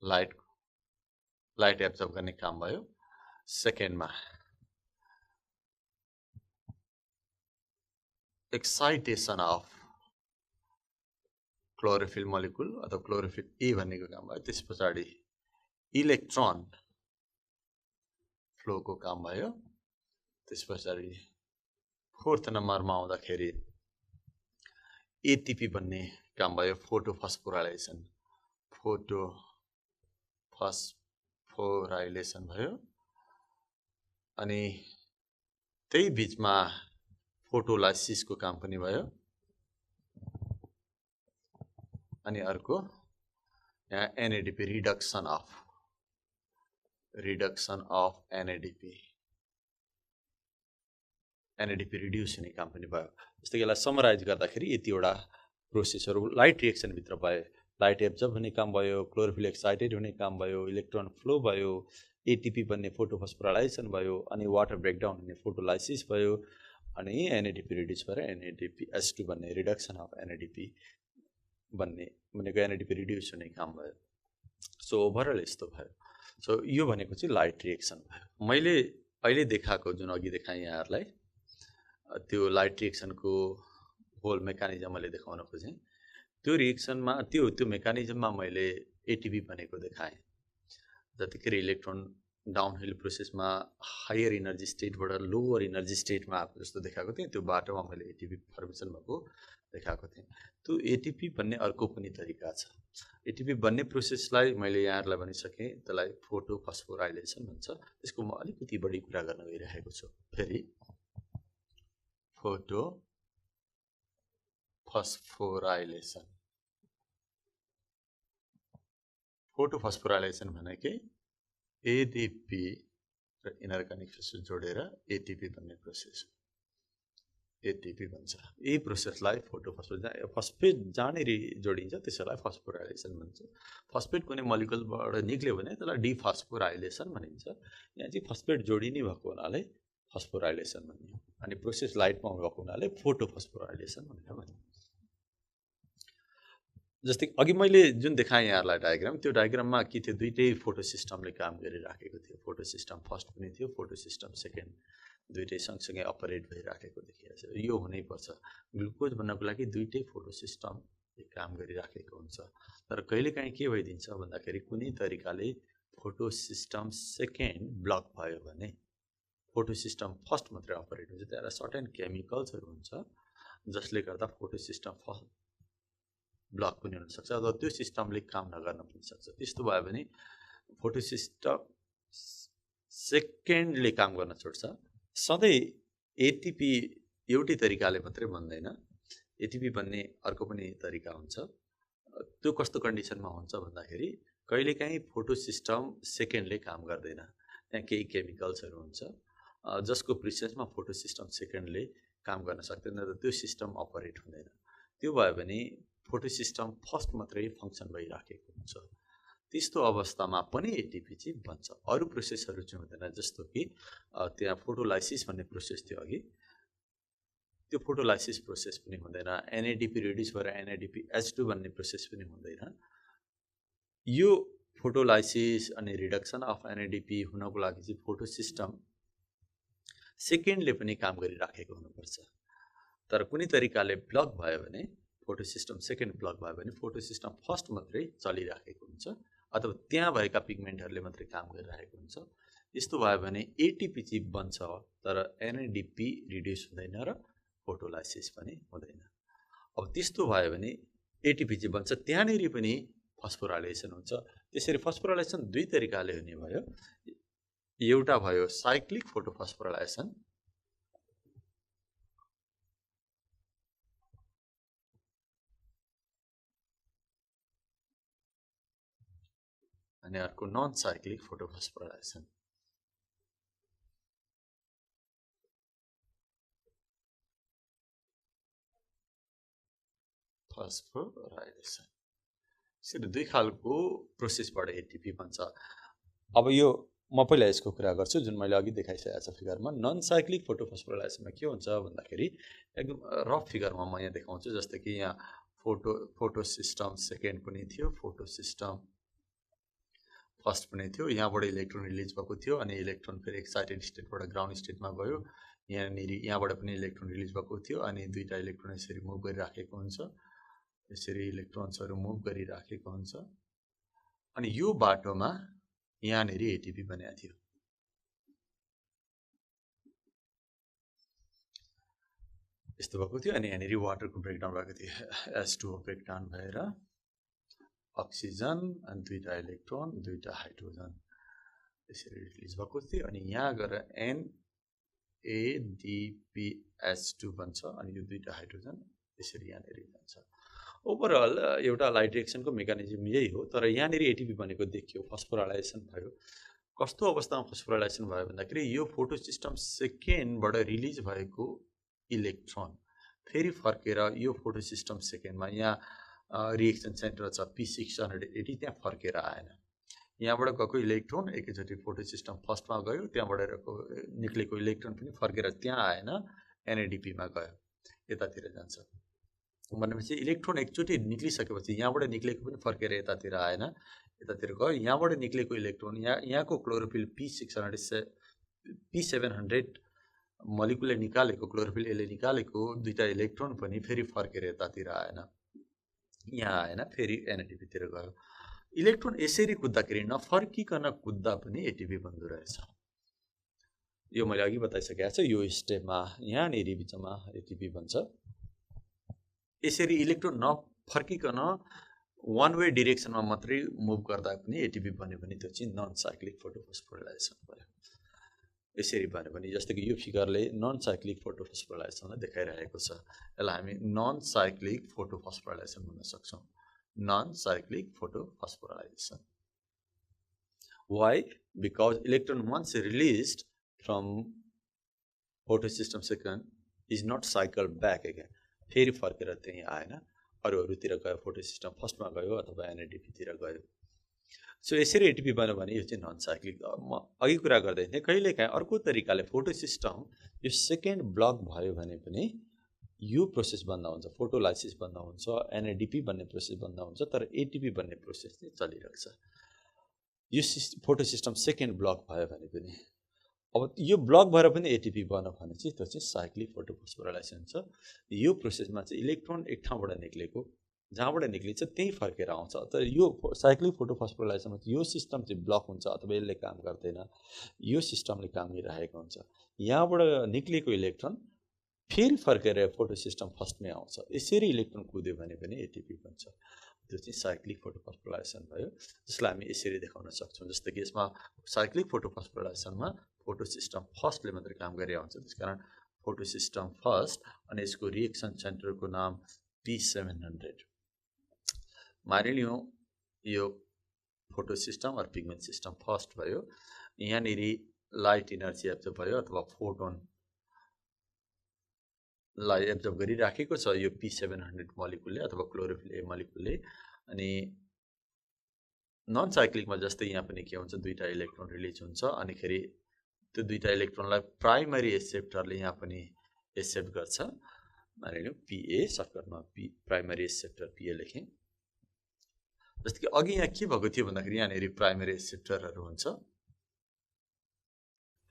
लाइट एब्जर्ब गर्ने काम भयो। सेकेन्डमा एक्साइटेसन अफ क्लोरोफिल मोलिकुल अथवा क्लोरोफिल ए भन्नेको काम भयो। त्यस पछाडि इलेक्ट्रोन फ्लोको काम भयो। त्यस पछाडि फोर्थ नम्बरमा आउँदाखेरि एटिपी भन्ने काम भयो, फोटोफस्फोराइलेसन भयो। अनि त्यही बिचमा फोटोलाइसिसको काम पनि भयो। अनि अर्को यहाँ NADP reduction of NADP reduce हुने काम पनि भयो। जस्तो कि यसलाई समराइज गर्दाखेरि यतिवटा प्रोसेसहरू लाइट रिएक्सनभित्र भयो। लाइट एब्जर्ब हुने काम भयो, क्लोरोफिल एक्साइटेड हुने काम भयो, इलेक्ट्रोन फ्लो भयो, एटिपी बन्ने फोटोफस्फोराइलेसन भयो, अनि वाटर ब्रेकडाउन हुने फोटोलाइसिस भयो, अनि NADP रिड्युस भएर NADPH2 भन्ने रिडक्सन अफ NADP भन्ने भनेको NADP रिड्युस हुने काम भयो। सो ओभरअल यस्तो भयो। सो यो भनेको चाहिँ लाइट रिएक्सन भयो। मैले अहिले देखाएको जुन अघि देखाएँ यहाँहरूलाई त्यो लाइट रिएक्सनको होल मेकानिजम मैले देखाउन खोजेँ। त्यो रिएक्सनमा त्यो मेकानिजममा मैले एटिपी बनेको देखाएँ। जतिखेर इलेक्ट्रोन डाउनहिल प्रोसेसमा हायर इनर्जी स्टेटबाट लोवर इनर्जी स्टेटमा आएको जस्तो देखाएको थिएँ, त्यो बाटोमा मैले एटिपी फर्मेसन भएको देखाएको थिएँ। त्यो एटिपी भन्ने अर्को पनि तरिका छ। एटिपी बन्ने प्रोसेसलाई मैले यहाँहरूलाई भनिसकेँ, त्यसलाई फोटोफस्फोराइलेसन भन्छ। त्यसको म अलिकति बढी कुरा गर्न गइरहेको छु। फेरि फोटोफस्फोराइलेसन भनेकै एडिपी र इनअर्गानिक फेसले जोडेर एटिपी बन्ने प्रोसेस हो, एटिपी भन्छ। यही प्रोसेसलाई फस्फेट जहाँनिर जोडिन्छ त्यसैलाई फस्फोराइलेसन भन्छ। फस्फेट कुनै मोलिकुलबाट निक्ल्यो भने त्यसलाई डिफस्फोराइलेसन भनिन्छ। यहाँ चाहिँ फस्फेट जोडिने भएको हुनाले फस्फोराइलेसन भनियो, अनि प्रोसेस लाइटमा भएको हुनाले फोटोफस्फोराइलेसन भनेर भनियो। जस्तै अघि मैले जुन देखाएँ यहाँहरूलाई डायग्राम, त्यो डायग्राममा के थियो, दुईटै फोटो सिस्टमले काम गरिराखेको थियो। फोटो सिस्टम फर्स्ट पनि थियो, फोटो सिस्टम सेकेन्ड, दुईटै सँगसँगै अपरेट भइराखेको देखिएको छ। यो हुनैपर्छ। ग्लुकोज भन्नको लागि दुईटै फोटो सिस्टमले काम गरिराखेको हुन्छ। तर कहिलेकाहीँ के भइदिन्छ भन्दाखेरि कुनै तरिकाले फोटो सिस्टम सेकेन्ड ब्लक भयो भने फोटो सिस्टम फर्स्ट मात्रै अपरेट हुन्छ। त्यहाँ सर्टेन केमिकल्सहरू हुन्छ जसले गर्दा फोटो सिस्टम फर्स्ट ब्लक पनि हुनसक्छ, अथवा त्यो सिस्टमले काम नगर्न पनि सक्छ। त्यस्तो भयो भने फोटो सिस्टम सेकेन्डले काम गर्न छोड्छ। सधैँ एटिपी एउटै तरिकाले मात्रै बन्दैन, एटिपी बन्ने अर्को पनि तरिका हुन्छ। त्यो कस्तो कन्डिसनमा हुन्छ भन्दाखेरि कहिलेकाहीँ फोटो सिस्टम सेकेन्डले काम गर्दैन, त्यहाँ केही केमिकल्सहरू हुन्छ जसको प्रिसेसमा फोटो सिस्टम सेकेन्डले काम गर्न सक्दैन र त्यो सिस्टम अपरेट हुँदैन। त्यो भयो भने फोटो सिस्टम फर्स्ट मात्रै फङ्सन भइराखेको हुन्छ। त्यस्तो अवस्थामा पनि एटिपी चाहिँ बन्छ। अरू प्रोसेसहरू चाहिँ हुँदैन, जस्तो कि त्यहाँ फोटोलाइसिस भन्ने प्रोसेस थियो अघि, त्यो फोटोलाइसिस प्रोसेस पनि हुँदैन। एनएडिपी रिड्युस भएर एनएडिपी H2 भन्ने प्रोसेस पनि हुँदैन। यो फोटोलाइसिस अनि रिडक्सन अफ एनएडिपी हुनको लागि चाहिँ फोटो सिस्टम सेकेन्डले पनि काम गरिराखेको हुनुपर्छ। तर कुनै तरिकाले ब्लक भयो भने, फोटो सिस्टम सेकेन्ड ब्लक भयो भने फोटो सिस्टम फर्स्ट मात्रै चलिराखेको हुन्छ, अथवा त्यहाँ भएका पिगमेन्टहरूले मात्रै काम गरिरहेको हुन्छ। यस्तो भयो भने एटिपी चाहिँ बन्छ, तर एनएडिपी रिड्युस हुँदैन र फोटोलाइसिस पनि हुँदैन। अब त्यस्तो भयो भने एटिपी चाहिँ बन्छ, त्यहाँनिर पनि फस्फोराइलेसन हुन्छ। त्यसरी फस्फोराइलेसन दुई तरिकाले हुने भयो। एउटा भयो साइक्लिक फोटोफस्फोराइलेसन, अनि अर्को नन साइक्लिक फोटोफस्फोराइलेसन। फस्फोराइलेसन यसरी दुई खालको प्रोसेसबाट एटिपी बन्छ। अब यो म पहिला यसको कुरा गर्छु, जुन मैले अघि देखाइसकेको छ फिगरमा। नन साइक्लिक फोटोफस्फोराइलेसनमा के हुन्छ भन्दाखेरि एकदम रफ फिगरमा म यहाँ देखाउँछु। जस्तै कि यहाँ फोटो सिस्टम सेकेन्ड पनि थियो, फोटो सिस्टम फर्स्ट पनि थियो। यहाँबाट इलेक्ट्रोन रिलिज भएको थियो, अनि इलेक्ट्रोन फेरि एक्साइटेड स्टेटबाट ग्राउन्ड स्टेटमा गयो। यहाँबाट पनि इलेक्ट्रोन रिलिज भएको थियो, अनि दुईटा इलेक्ट्रोन यसरी मुभ गरिराखेको हुन्छ। यसरी इलेक्ट्रोन्सहरू मुभ गरिराखेको हुन्छ, अनि यो बाटोमा यहाँनिर एटिपी बनेको थियो। यस्तो भएको थियो, अनि यहाँनिर वाटरको ब्रेकडाउन भएको थियो। H2O ब्रेकडाउन भएर अक्सिजन अनि दुईटा इलेक्ट्रोन, दुईटा हाइड्रोजन यसरी रिलिज भएको थियो। अनि यहाँ गएर NADPH2 बन्छ, अनि यो दुईटा हाइड्रोजन यसरी यहाँनिर जान्छ। ओभरअल एउटा लाइट रिएक्सनको मेकानिजम यही हो। तर यहाँनिर एटिपी बनेको देखियो, फस्फोराइलेसन भयो। कस्तो अवस्थामा फस्फोराइलेसन भयो भन्दाखेरि यो फोटो सिस्टम सेकेन्डबाट रिलिज भएको इलेक्ट्रोन फेरि फर्केर यो फोटो सिस्टम सेकेन्डमा, यहाँ रिएक्सन सेन्टर छ P680, त्यहाँ फर्केर आएन। यहाँबाट गएको इलेक्ट्रोन एकैचोटि फोटो सिस्टम फर्स्टमा गयो, त्यहाँबाट निक्लेको इलेक्ट्रोन पनि फर्केर त्यहाँ आएन, एनएडिपीमा गयो, यतातिर जान्छ। भनेपछि इलेक्ट्रोन एकचोटि निक्लिसकेपछि यहाँबाट निक्लेको पनि फर्केर यतातिर आएन, यतातिर गयो। यहाँबाट निक्लेको इलेक्ट्रोन यहाँको क्लोरोफिल P700 मलिकुलले निकालेको, क्लोरोफिल यसले निकालेको दुईटा इलेक्ट्रोन पनि फेरि फर्केर यतातिर आएन, यहाँ आएन, फेरि एनएडिपीतिर गयो। इलेक्ट्रोन यसरी कुद्दाखेरि नफर्किकन कुद्दा पनि एटिपी बन्दो रहेछ। यो मैले अघि बताइसकेको छु। यो स्टेपमा यहाँनिर बिचमा एटिपी बन्छ। यसरी इलेक्ट्रोन नफर्किकन वान वे डिरेक्सनमा मात्रै मुभ गर्दा पनि एटिपी बन्यो भने त्यो चाहिँ नन साइक्लिक फोटोफस्फोराइलेसन भयो। यसरी भन्यो भने, जस्तो कि यो फिगरले नन साइक्लिक फोटोफस्फोराइलेसनलाई देखाइरहेको छ। यसलाई हामी नन साइक्लिक फोटोफस्फोराइलेसन भन्न सक्छौँ। Non cyclic photophosphorylation. Why? Because electron once released from photosystem second is not cycled back again. फेरि फर्केर त्यही आएन, अरूतिर गयो, फोटो सिस्टम फर्स्टमा गयो अथवा एनएडिपीतिर गयो। सो यसरी एटिपी बन्यो भने यो चाहिँ नन साइक्लिक। म अघि कुरा गर्दै थिएँ, कहिलेकाहीँ अर्को तरिकाले फोटो सिस्टम यो सेकेन्ड ब्लक भयो भने पनि यो प्रोसेस बन्द हुन्छ, फोटोलाइसिस बन्द हुन्छ, एनएडिपी भन्ने प्रोसेस बन्द हुन्छ, तर एटिपी भन्ने प्रोसेस चाहिँ चलिरहेको छ। यो फोटो सिस्टम सेकेन्ड ब्लक भयो भने पनि, अब यो ब्लक भएर पनि एटिपी बन्यो भने चाहिँ त्यो चाहिँ साइक्लिक फोटोफस्फोराइलेसन छ। यो प्रोसेसमा चाहिँ इलेक्ट्रोन एक ठाउँबाट निक्लेको, जहाँबाट निक्लिन्छ त्यही फर्केर आउँछ। तर यो साइक्लिक फोटोफस्फोराइलेसनमा यो सिस्टम चाहिँ ब्लक हुन्छ अथवा यसले काम गर्दैन, यो सिस्टमले काम गरिरहेको हुन्छ। यहाँबाट निक्लेको इलेक्ट्रोन फेरि फर्केर फोटो सिस्टम फर्स्टमै आउँछ। यसरी इलेक्ट्रोन कुद्यो भने पनि एटिपी बन्छ। त्यो चाहिँ साइक्लिक फोटोफस्फोराइलेसन भयो, जसलाई हामी यसरी देखाउन सक्छौँ। जस्तो कि यसमा साइक्लिक फोटोफस्फोराइलेसनमा फोटो सिस्टम फर्स्टले मात्रै काम गरेर आउँछ, त्यसकारण फोटो सिस्टम फर्स्ट, अनि यसको रिएक्सन सेन्टरको नाम P700। मानिलिउँ यो फोटो सिस्टम र पिगमेन्ट सिस्टम फर्स्ट भयो। यहाँनिर लाइट इनर्जी एब्जर्ब भयो अथवा फोटोन लाई एब्जर्ब गरिराखेको छ यो P700 मोलिकुलले अथवा क्लोरोफिल ए मोलिकुलले। अनि नन साइक्लिकमा जस्तै यहाँ पनि के हुन्छ, दुईटा इलेक्ट्रोन रिलिज हुन्छ, अनि खेरि त्यो दुईटा इलेक्ट्रोनलाई प्राइमरी एक्सेप्टरले यहाँ पनि एक्सेप्ट गर्छ। मानिलिउँ PA, सर्टकटमा प्राइमरी एक्सेप्टर PA लेखेँ। जस्तो कि अघि यहाँ के भएको थियो भन्दाखेरि यहाँनिर प्राइमरी एक्सेप्टरहरू हुन्छ।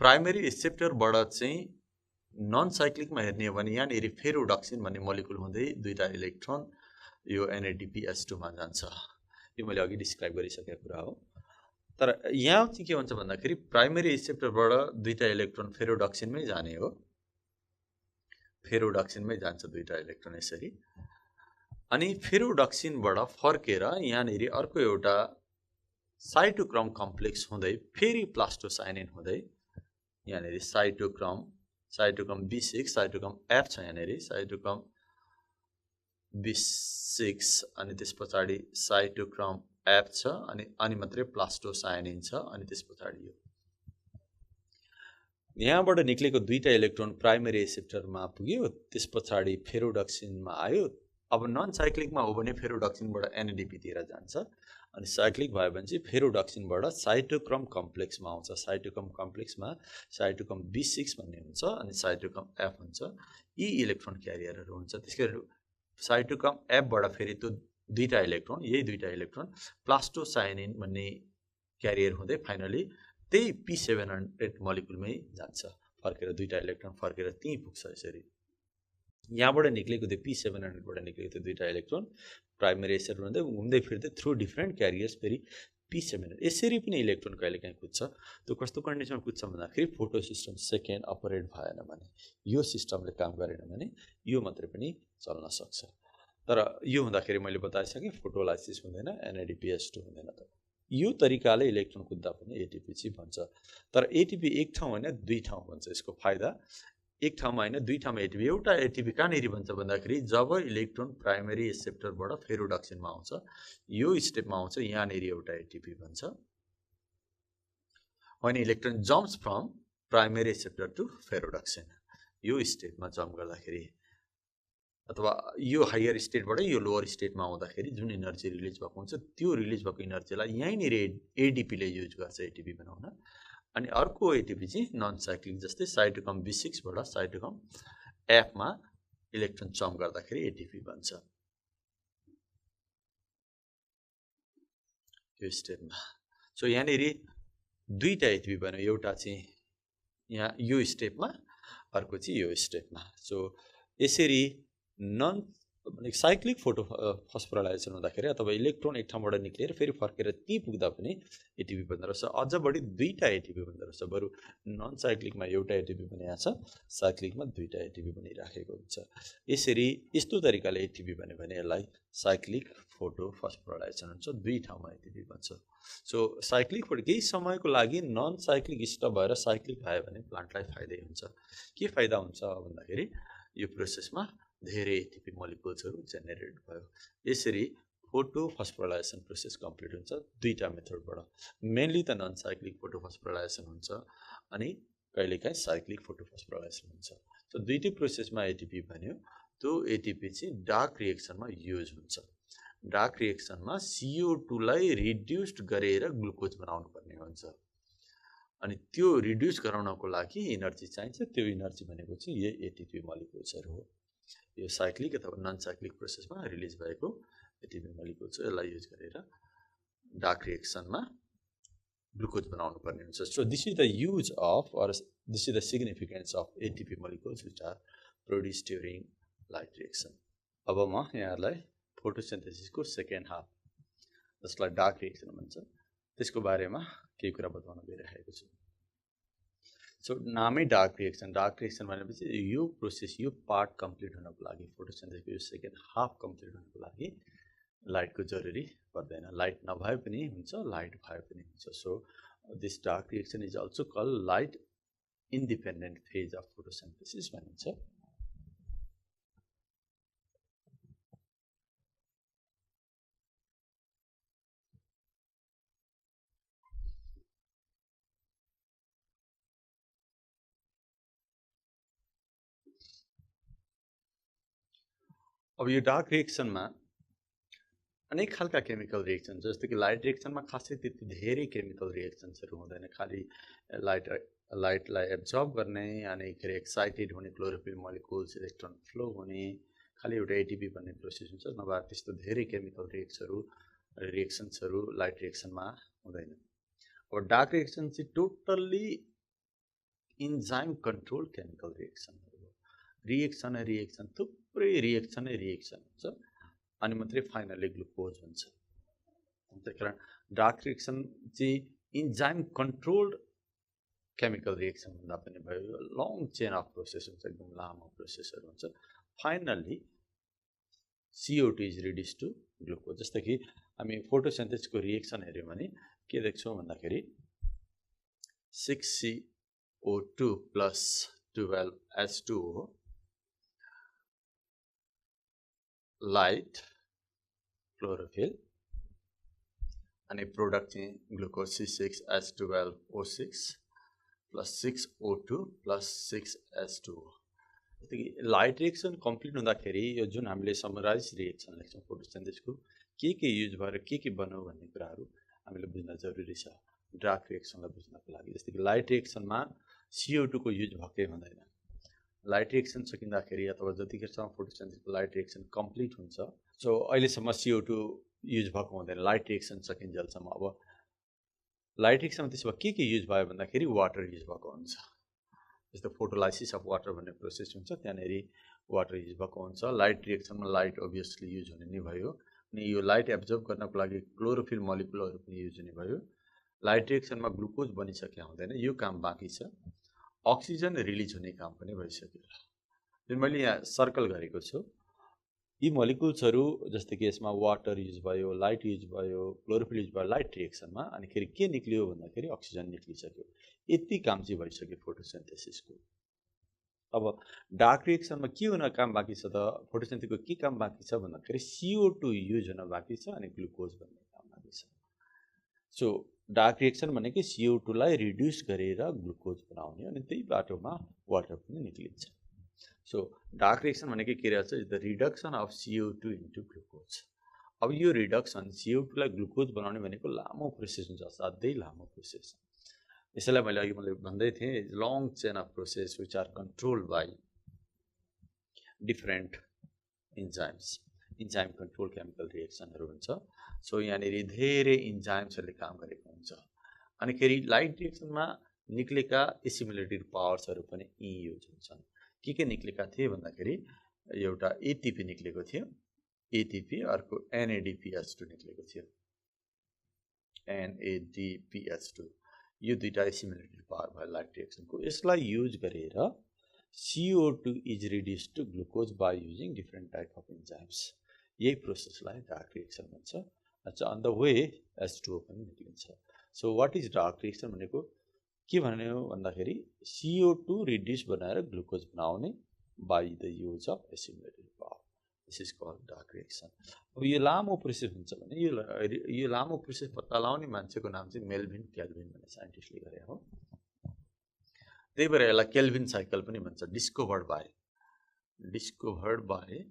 प्राइमरी एक्सेप्टरबाट चाहिँ नन साइक्लिकमा हेर्ने हो भने यहाँनिर फेरोडक्सिन भन्ने मोलिकुल हुँदै दुईटा इलेक्ट्रोन यो NADPH2 मा जान्छ। यो मैले अघि डिस्क्राइब गरिसकेको कुरा हो। तर यहाँ चाहिँ के हुन्छ भन्दाखेरि प्राइमरी एक्सेप्टरबाट दुईटा इलेक्ट्रोन फेरोडक्सिनमै जाने हो, फेरोडक्सिनमै जान्छ दुईटा इलेक्ट्रोन यसरी। अनि फेरोडक्सिनबाट फर्केर यहाँनिर अर्को एउटा साइटोक्रोम कम्प्लेक्स हुँदै फेरि प्लास्टोसाइनिन हुँदै यहाँनिर साइटोक्रोम B6, साइटोक्रोम F छ यहाँनिर, साइटोक्रोम B6 अनि त्यस पछाडि साइटोक्रोम F छ, अनि मात्रै प्लास्टोसाइनिन छ, अनि त्यस पछाडि यो यहाँबाट निक्लेको दुईटा इलेक्ट्रोन प्राइमरी एक्सेप्टरमा पुग्यो, त्यस पछाडि फेरोडक्सिनमा आयो। अब नन साइक्लिकमा हो भने फेरोडक्सिनबाट NADP तिर जान्छ, अनि साइक्लिक भयो भने चाहिँ फेरोडक्सिनबाट साइटोक्रोम कम्प्लेक्समा आउँछ। साइटोक्रोम कम्प्लेक्समा साइटोक्रोम B6 भन्ने हुन्छ, अनि साइटोक्रोम F हुन्छ। यी इलेक्ट्रोन क्यारियरहरू हुन्छ। त्यसैगरी साइटोक्रोम Fबाट फेरि त्यो दुईटा इलेक्ट्रोन, यही दुईटा इलेक्ट्रोन प्लास्टोसाइनिन भन्ने क्यारियर हुँदै फाइनली त्यही P700 मोलिकुलमै जान्छ, फर्केर दुईटा इलेक्ट्रोन फर्केर त्यहीँ पुग्छ। यसरी यहाँबाट निक्लेको त्यो P700बाट निक्लेको त्यो दुईटा इलेक्ट्रोन प्राइमरी एक्सेप्टर हुँदै घुम्दै फिर्दै थ्रु डिफ्रेन्ट क्यारियर्स फेरि P700 यसरी पनि इलेक्ट्रोन कहिलेकाहीँ कुद्छ। त्यो कस्तो कन्डिसनमा कुद्छ भन्दाखेरि फोटो सिस्टम सेकेन्ड अपरेट भएन भने, यो सिस्टमले काम गरेन भने यो मात्रै पनि चल्न सक्छ। तर यो हुँदाखेरि मैले बताइसकेँ फोटोलाइसिस हुँदैन, NADPH2 हुँदैन। त यो तरिकाले इलेक्ट्रोन कुद्दा पनि ATP चाहिँ भन्छ। तर ATP एक ठाउँ होइन दुई ठाउँ भन्छ। यसको फाइदा एक ठाउँमा होइन दुई ठाउँमा ATP। एउटा ATP कहाँनिर भन्छ भन्दाखेरि जब इलेक्ट्रोन प्राइमरी एक्सेप्टरबाट फेरोडक्सिनमा आउँछ, यो स्टेपमा आउँछ, यहाँनिर एउटा ATP भन्छ। when electron jumps from primary acceptor to ferredoxin, यो स्टेटमा जम्प गर्दाखेरि अथवा यो हायर स्टेटबाट यो लोअर स्टेटमा आउँदाखेरि जुन इनर्जी रिलिज भएको हुन्छ, त्यो रिलिज भएको इनर्जीलाई यहीँनिर ADPले युज गर्छ ATP बनाउन। अनि अर्को ATP चाहिँ नन साइक्लिक जस्तै साइटोक्रोम B6बाट साइटोक्रोम Fमा इलेक्ट्रोन जम्प गर्दाखेरि ATP बन्छ यो स्टेपमा। सो यहाँनिर दुईटा ATP बन्यो, एउटा चाहिँ यहाँ यो स्टेपमा, अर्को चाहिँ यो स्टेपमा। सो यसरी नन साइक्लिक फोटो फस्फोराइलेसन हुँदाखेरि अथवा इलेक्ट्रोन एक ठाउँबाट निक्लेर फेरि फर्केर त्यहीँ पुग्दा पनि ATP बन्द रहेछ। अझ बढी दुईटा ATP बन्द रहेछ। बरु नन साइक्लिकमा एउटा ATP बनिएको छ, साइक्लिकमा दुईटा ATP बनिराखेको हुन्छ। यसरी यस्तो तरिकाले ATP बन्यो भने यसलाई साइक्लिक फोटो फस्फोराइलेसन हुन्छ, दुई ठाउँमा ATP बन्छ। सो साइक्लिक फोटो केही समयको लागि नन साइक्लिक स्टप भएर साइक्लिक भयो भने प्लान्टलाई फाइदै हुन्छ। के फाइदा हुन्छ भन्दाखेरि यो प्रोसेसमा धेरै ATP मोलिकुल्सहरू जेनेरेट भयो। यसरी फोटो फस्फोराइलेसन प्रोसेस कम्प्लिट हुन्छ दुईटा मेथडबाट। मेनली त नन साइक्लिक फोटो फस्फोराइलेसन हुन्छ, अनि कहिलेकाहीँ साइक्लिक फोटो फस्फोराइलेसन हुन्छ। सो दुईटै प्रोसेसमा ATP भन्यो। त्यो ATP चाहिँ डार्क रिएक्सनमा युज हुन्छ। डार्क रिएक्सनमा CO2लाई रिड्युस्ड गरेर ग्लुकोज बनाउनु पर्ने हुन्छ, अनि त्यो रिड्युस गराउनको लागि इनर्जी चाहिन्छ। त्यो इनर्जी भनेको चाहिँ यही ATP मोलिकुल्सहरू हो। यो साइक्लिक अथवा नन साइक्लिक प्रोसेसमा रिलिज भएको ATP मोलिकुल्स यसलाई युज गरेर डार्क रिएक्सनमा ग्लुकोज बनाउनु पर्ने हुन्छ। So this is the use of or this is the significance of ATP molecules which are produce during light reaction. अब म यहाँहरूलाई फोटोसिन्थेसिसको सेकेन्ड हाफ जसलाई डार्क रिएक्सन भन्छ त्यसको बारेमा केही कुरा बताउन गइरहेको छु। सो नामै डार्क रिएक्सन भनेपछि यो प्रोसेस, यो पार्ट कम्प्लिट हुनको लागि, फोटोसिन्थेसिसको यो सेकेन्ड हाफ कम्प्लिट हुनको लागि लाइटको जरुरी पर्दैन। लाइट नभए पनि हुन्छ, लाइट भए पनि हुन्छ। So this dark reaction is also called light independent phase of photosynthesis भनिन्छ। अब यो डार्क रिएक्सनमा अनेक खालका केमिकल रिएक्सन जस्तो कि लाइट रिएक्सनमा खासै त्यति धेरै केमिकल रिएक्सन्सहरू हुँदैन, खालि लाइटलाई एब्जर्ब गर्ने अनि एक्साइटेड हुने क्लोरोफिल मोलिकुल्स इलेक्ट्रोन फ्लो हुने खालि एउटा एटिपी भन्ने प्रोसेस हुन्छ, नभए त्यस्तो धेरै केमिकल रिएक्सन्सहरू लाइट रिएक्सनमा हुँदैन। अब डार्क रिएक्सन चाहिँ टोटल्ली इन्जाइम कन्ट्रोल केमिकल रिएक्सनहरू हो। रिएक्सन थुप्रै रिएक्सन हुन्छ अनि मात्रै फाइनली ग्लुकोज हुन्छ। त्यही कारण डार्क रिएक्सन चाहिँ इन्जाइम कन्ट्रोल्ड केमिकल रिएक्सन भन्दा पनि भयो, लङ चेन अफ प्रोसेस हुन्छ, एकदम लामो प्रोसेसहरू हुन्छ। Finally CO2 is reduce to glucose. जस्तो कि हामी फोटोसिन्थेसिसको रिएक्सन हेऱ्यौँ भने के देख्छौँ भन्दाखेरि 6CO2 plus 12H2O light chlorophyll अनि प्रोडक्ट चाहिँ glucose C6H12O6 plus 6O2 plus 6H2O। Light reaction complete हुँदाखेरि यो जुन हामीले समराइज रिएक्सन लेख्छौँ फोटोसिन्थेसिसको के युज भएर के बनाऊ भन्ने कुराहरू हामीले बुझ्न जरुरी छ डार्क रिएक्सनलाई बुझ्नको लागि। जस्तो कि लाइट रिएक्सनमा CO2 को युज भएकै हुँदैन। लाइट रिएक्सन सकिँदाखेरि अथवा जतिखेरसम्म फोटोसिन्थेसिसको लाइट रिएक्सन कम्प्लिट हुन्छ, सो अहिलेसम्म CO2 युज भएको हुँदैन लाइट रिएक्सन सकिन्जेलसम्म। अब लाइट रिएक्सनमा त्यसो भए के युज भयो भन्दाखेरि वाटर युज भएको हुन्छ। जस्तो फोटोलाइसिस अफ वाटर भन्ने प्रोसेस हुन्छ, त्यहाँनिर वाटर युज भएको हुन्छ। लाइट रिएक्सनमा लाइट अभियसली युज हुने नै भयो अनि यो लाइट एब्जर्ब गर्नको लागि क्लोरोफिल मोलिकुलहरू पनि युज हुने भयो। लाइट रिएक्सनमा ग्लुकोज बनिसके हुँदैन, यो काम बाँकी छ। अक्सिजन रिलिज हुने काम पनि भइसक्यो। जुन मैले यहाँ सर्कल गरेको छु यी मोलिकुल्सहरू जस्तो कि यसमा वाटर युज भयो, लाइट युज भयो, क्लोरोफिल युज भयो लाइट रिएक्सनमा, अनि खेरि के निक्लियो भन्दाखेरि अक्सिजन निक्लिसक्यो। यति काम चाहिँ भइसक्यो फोटोसिन्थेसिसको। अब डार्क रिएक्सनमा के हुन काम बाँकी छ त, फोटोसिन्थेसिसको के काम बाँकी छ भन्दाखेरि CO2 युज हुन बाँकी छ अनि ग्लुकोज भन्ने काम बाँकी छ। सो डार्क रिएक्सन भनेको CO2 लाई रिड्युस गरेर ग्लुकोज बनाउने अनि त्यही बाटोमा वाटर पनि निक्लिन्छ। सो डार्क रिएक्सन भनेको के रहेछ, the reduction of CO2 into glucose. अब यो रिडक्सन CO2 लाई ग्लुकोज बनाउने भनेको लामो प्रोसेस हुन्छ, असाध्यै लामो प्रोसेस। यसैलाई मैले अघि भन्दै थिएँ long chain of process which are controlled by different enzyme control chemical रिएक्सनहरू हुन्छ। सो यहाँनिर धेरै इन्जाइम्सहरूले काम गरेको हुन्छ। अनि खेरि लाइट रिएक्सनमा निक्लेका एसिमुलेटेड पावर्सहरू पनि युज हुन्छन्। के निक्लेका थिए भन्दाखेरि एउटा एटिपी निक्लेको थियो, एटिपी, अर्को NADPH2 निक्लेको थियो, NADPH2। यो दुईटा एसिमुलेटेड पावर भयो लाइट रिएक्सनको। यसलाई युज गरेर CO2 is reduce to glucose by using different type of enzymes. यही प्रोसेसलाई डार्क रिएक्सन भन्छ। अच्छा, अन द वे H2O पनि निक्लिन्छ। So what is dark reaction भनेको के भन्यो भन्दाखेरि CO2 रिड्युस बनाएर ग्लुकोज बनाउने by the use of assimilated power. This is called dark reaction. अब यो लामो प्रोसेस हुन्छ भने यो लामो प्रोसेस पत्ता लगाउने मान्छेको नाम चाहिँ मेल्भिन क्याल्भिन भन्ने साइन्टिस्टले गरे हो। त्यही भएर यसलाई केल्भिन साइकल पनि भन्छ, डिस्कभर्ड बाई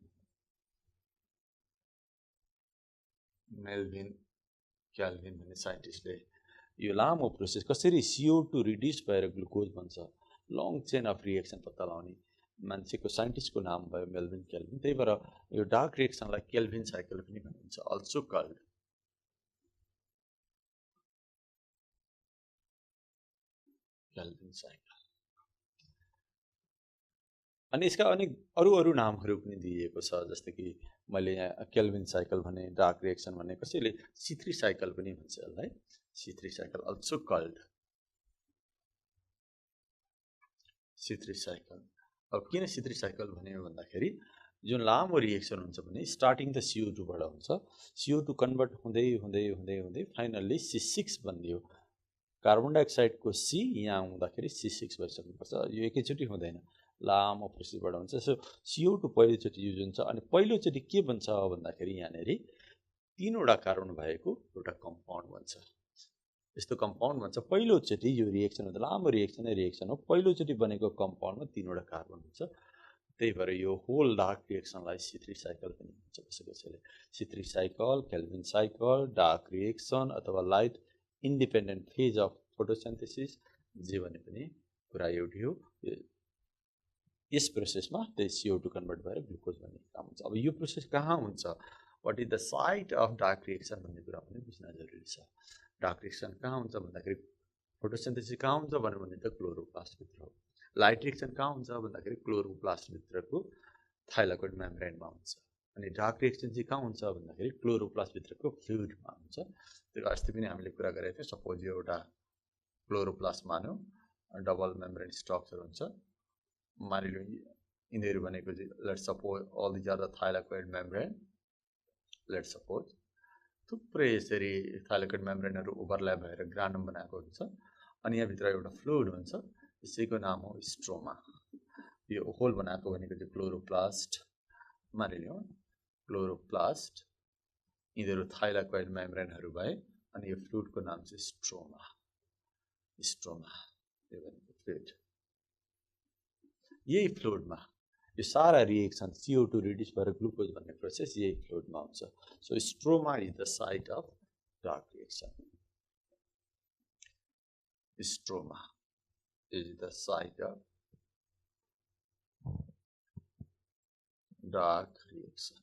मेल्भिन क्याल्भिन भन्ने साइन्टिस्टले यो लामो प्रोसेस कसरी CO2 रिड्युस भएर ग्लुकोज बन्छ, लङ चेन अफ रिएक्सन पत्ता लगाउने मान्छेको साइन्टिस्टको नाम भयो मेल्भिन क्याल्भिन। त्यही भएर यो डार्क रिएक्सनलाई केल्भिन साइकल पनि भनिन्छ, अल्सो कल्ड केल्भिन साइकल। अनि यसका अनेक अरू नामहरू पनि दिइएको छ, जस्तो कि मैले यहाँ केल्भिन साइकल भने, डार्क रिएक्सन भने, कसैले C3 साइकल पनि भन्छ यसलाई, C3 cycle also called C3 cycle. अब किन C3 साइकल भन्यो भन्दाखेरि जुन लामो रिएक्सन हुन्छ भने स्टार्टिङ त CO2 बाट हुन्छ, CO2 कन्भर्ट हुँदै हुँदै हुँदै हुँदै फाइनल्ली C6 बनियो। कार्बन डाइअक्साइडको C यहाँ हुँदाखेरि C6 भइसक्नुपर्छ। यो एकैचोटि हुँदैन, लामो प्रोसेसबाट हुन्छ। सो CO2 पहिलोचोटि युज हुन्छ अनि पहिलोचोटि के बन्छ भन्दाखेरि यहाँनिर 3वटा कार्बन भएको एउटा कम्पाउन्ड बन्छ। यस्तो कम्पाउन्ड भन्छ पहिलोचोटि यो रिएक्सन हुन्छ, लामो रिएक्सन हो, पहिलोचोटि बनेको कम्पाउन्डमा 3वटा कार्बन हुन्छ। त्यही भएर यो होल डार्क रिएक्सनलाई C3 साइकल पनि भन्छ कसैले C3 cycle, Calvin cycle, dark reaction अथवा light independent phase of photosynthesis जे भने पनि कुरा एउटै हो। यस प्रोसेसमा त्यही CO2 कन्भर्ट भएर ग्लुकोज भन्ने काम हुन्छ। अब यो प्रोसेस कहाँ हुन्छ, what is the site of dark reaction भन्ने कुरा पनि बुझ्न जरुरी छ। डार्क रिएक्सन कहाँ हुन्छ भन्दाखेरि फोटोसिन्थेसिस कहाँ हुन्छ भने त क्लोरोप्लास्टभित्र हो। लाइट रिएक्सन कहाँ हुन्छ भन्दाखेरि क्लोरोप्लास्टभित्रको थाइलाकोइड मेम्ब्रेनमा हुन्छ। अनि डार्क रिएक्सन चाहिँ कहाँ हुन्छ भन्दाखेरि क्लोरोप्लास्टभित्रको फ्लुइडमा हुन्छ। त्यो अस्ति पनि हामीले कुरा गरेको थियौँ। सपोज यो एउटा क्लोरोप्लास्ट मानौँ, डबल मेम्ब्रेन स्ट्रक्चर हुन्छ, मानिलिउँ यिनीहरू भनेको चाहिँ let's suppose all these are the thylakoid membrane, let's suppose थुप्रै यसरी थाइलाकोइड मेम्ब्रेनहरू ओभरल्याप भएर ग्रानुम बनाएको हुन्छ। अनि यहाँभित्र एउटा फ्लुइड हुन्छ, यसैको नाम हो स्ट्रोमा। यो होल बनाएको भनेको चाहिँ क्लोरोप्लास्ट, मानिलिउँ क्लोरोप्लास्ट, यिनीहरू थाइलाकोइड मेम्ब्रेनहरू भए। अनि यो फ्लुइडको नाम चाहिँ स्ट्रोमा। स्ट्रोमा यो भनेको फ्लुइड। यही फ्लुइडमा यो सारा रिएक्सन CO2 रिड्युस भएर ग्लुकोज भन्ने प्रोसेस यही फ्लुइडमा हुन्छ। So stroma is the site of dark reaction. Stroma is the site of dark reaction.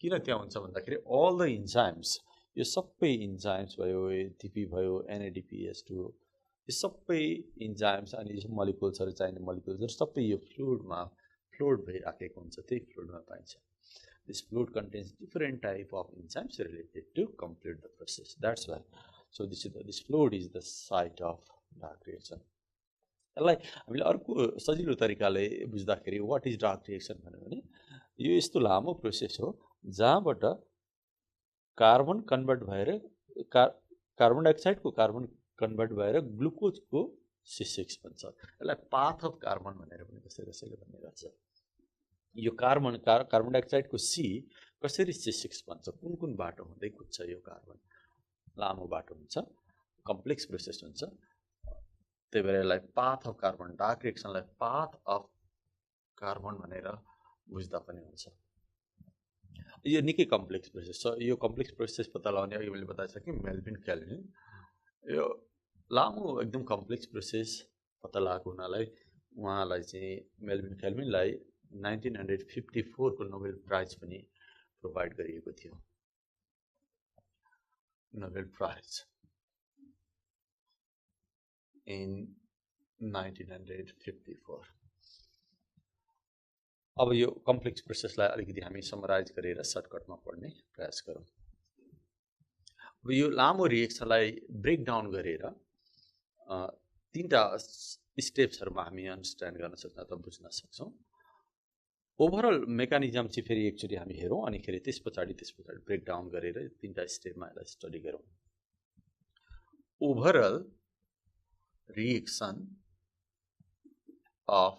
किन त्यहाँ हुन्छ भन्दाखेरि all the enzymes, यो सबै enzymes भयो, ATP भयो, NADPH2, यो सबै enzymes अनि यो molecules चाहिने molecules सबै यो फ्लुइडमा फ्लोट भइराखेको हुन्छ, त्यही फ्लुइडमा पाइन्छ। This fluid contains different type of enzymes related to complete the process. That's why. So this fluid is the site of dark reaction. यसलाई हामीले अर्को सजिलो तरिकाले बुझ्दाखेरि वाट इज डार्क रिएक्सन भन्यो भने यो यस्तो लामो प्रोसेस हो जहाँबाट कार्बन कन्भर्ट भएर कार्बन डाइअक्साइडको कार्बन कन्भर्ट भएर ग्लुकोजको C6 बन्छ। यसलाई पाथ अफ कार्बन भनेर पनि कसैले भन्ने गर्छ। यो कार्बन डाइअक्साइडको C कसरी C6 बन्छ, कुन बाटो हुँदै कुद्छ यो कार्बन, लामो बाटो हुन्छ, कम्प्लेक्स प्रोसेस हुन्छ। त्यही भएर यसलाई पाथ अफ कार्बन, डार्क रिएक्सनलाई पाथ अफ कार्बन भनेर बुझ्दा पनि हुन्छ। यो निकै कम्प्लेक्स प्रोसेस छ। यो कम्प्लेक्स प्रोसेस पत्ता लगाउने अघि मैले बताइसकेँ मेल्भिन केल्भिन। यो लामो एकदम कम्प्लेक्स प्रोसेस पत्ता लगाएको हुनालाई उहाँलाई चाहिँ मेल्भिन केल्भिनलाई 1954 को नोबेल प्राइज पनि प्रोभाइड गरिएको थियो। Nobel prize in 1954। अब यो कम्प्लेक्स प्रोसेसलाई अलिकति हामी समराइज गरेर सर्टकटमा पढ्ने प्रयास गरौँ। अब यो लामो रिएक्सनलाई ब्रेक डाउन गरेर तीनटा स्टेप्सहरुमा हामी अन्डरस्ट्यान्ड गर्न सक्छौँ अथवा बुझ्न सक्छौँ। ओभरअल मेकानिजम चाहिँ फेरि एकचोटि हामी हेरौँ अनि खेरि त्यसपछि ब्रेक डाउन गरेर तीनटा स्टेपमा यसलाई स्टडी गरौँ। Overall reaction of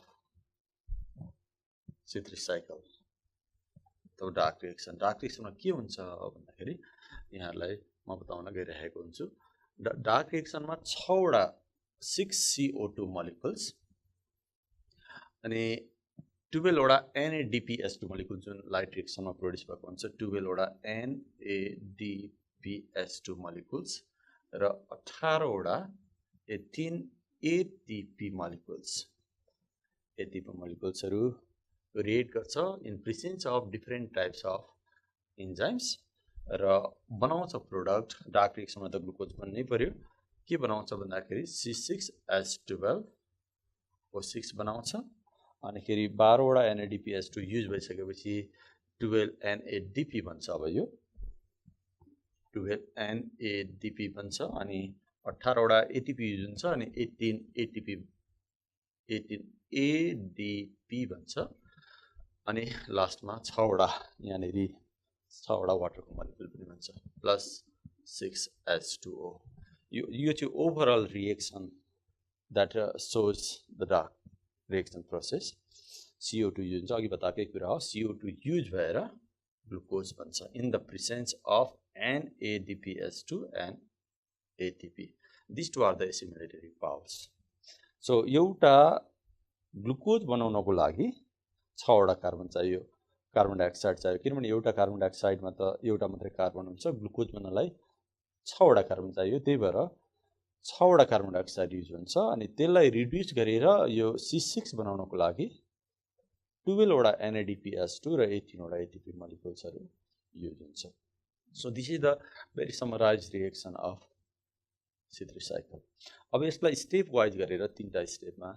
C3 cycle तो डार्क रिएक्सनमा के हुन्छ भन्दाखेरि यहाँहरुलाई म बताउन गइरहेको हुन्छु। डार्क रिएक्सनमा 6 वटा 6CO2 मोलिकुल्स अनि 12 वटा NADPH2 मोलिकुल जुन लाइट रिएक्सनमा प्रोड्युस भएको हुन्छ, 12 वटा NADPH2 मोलिकुल्स र 18 वटा 18 ATP molecules react गर्छ in presence of different types of enzymes र बनाउँछ प्रोडक्ट। डार्क रिएक्सनमा त ग्लुकोज बन्नै पर्यो। के बनाउँछ भन्दाखेरि C6H12O6 बनाउँछ अनि खेरि 12 वटा NADPH2 युज भइसकेपछि 12 NADP बन्छ। अब यो 12 NADP बन्छ अनि 18 वटा ATP युज हुन्छ अनि 18 ADP बन्छ अनि लास्टमा 6 वटा यहाँनेरि 6 वटा वाटरको मोलिकुल पनि बन्छ प्लस 6H2O। यो चाहिँ overall reaction that shows the dark reaction process. CO2 use हुन्छ, अघि बताएकै कुरा हो। CO2 युज भएर ग्लुकोज बन्छ in the presence of NADPH2 and ATP. These two are the assimilatory powers. So एउटा ग्लुकोज बनाउनको लागि 6 वटा कार्बन चाहियो, कार्बन डाइअक्साइड चाहियो, किनभने एउटा कार्बन डाइअक्साइडमा त एउटा मात्रै कार्बन हुन्छ, ग्लुकोज बनाउनलाई 6 वटा कार्बन चाहियो, त्यही भएर 6 वटा कार्बन डाइअक्साइड युज हुन्छ। अनि त्यसलाई रिड्युस गरेर यो C6 बनाउनको लागि 12 वटा NADPH2 र 18 वटा ATP मोलिकुल्सहरु युज हुन्छ। So this is the very summarised reaction of C3 cycle. अब यसलाई स्टेप वाइज गरेर तीनटा स्टेपमा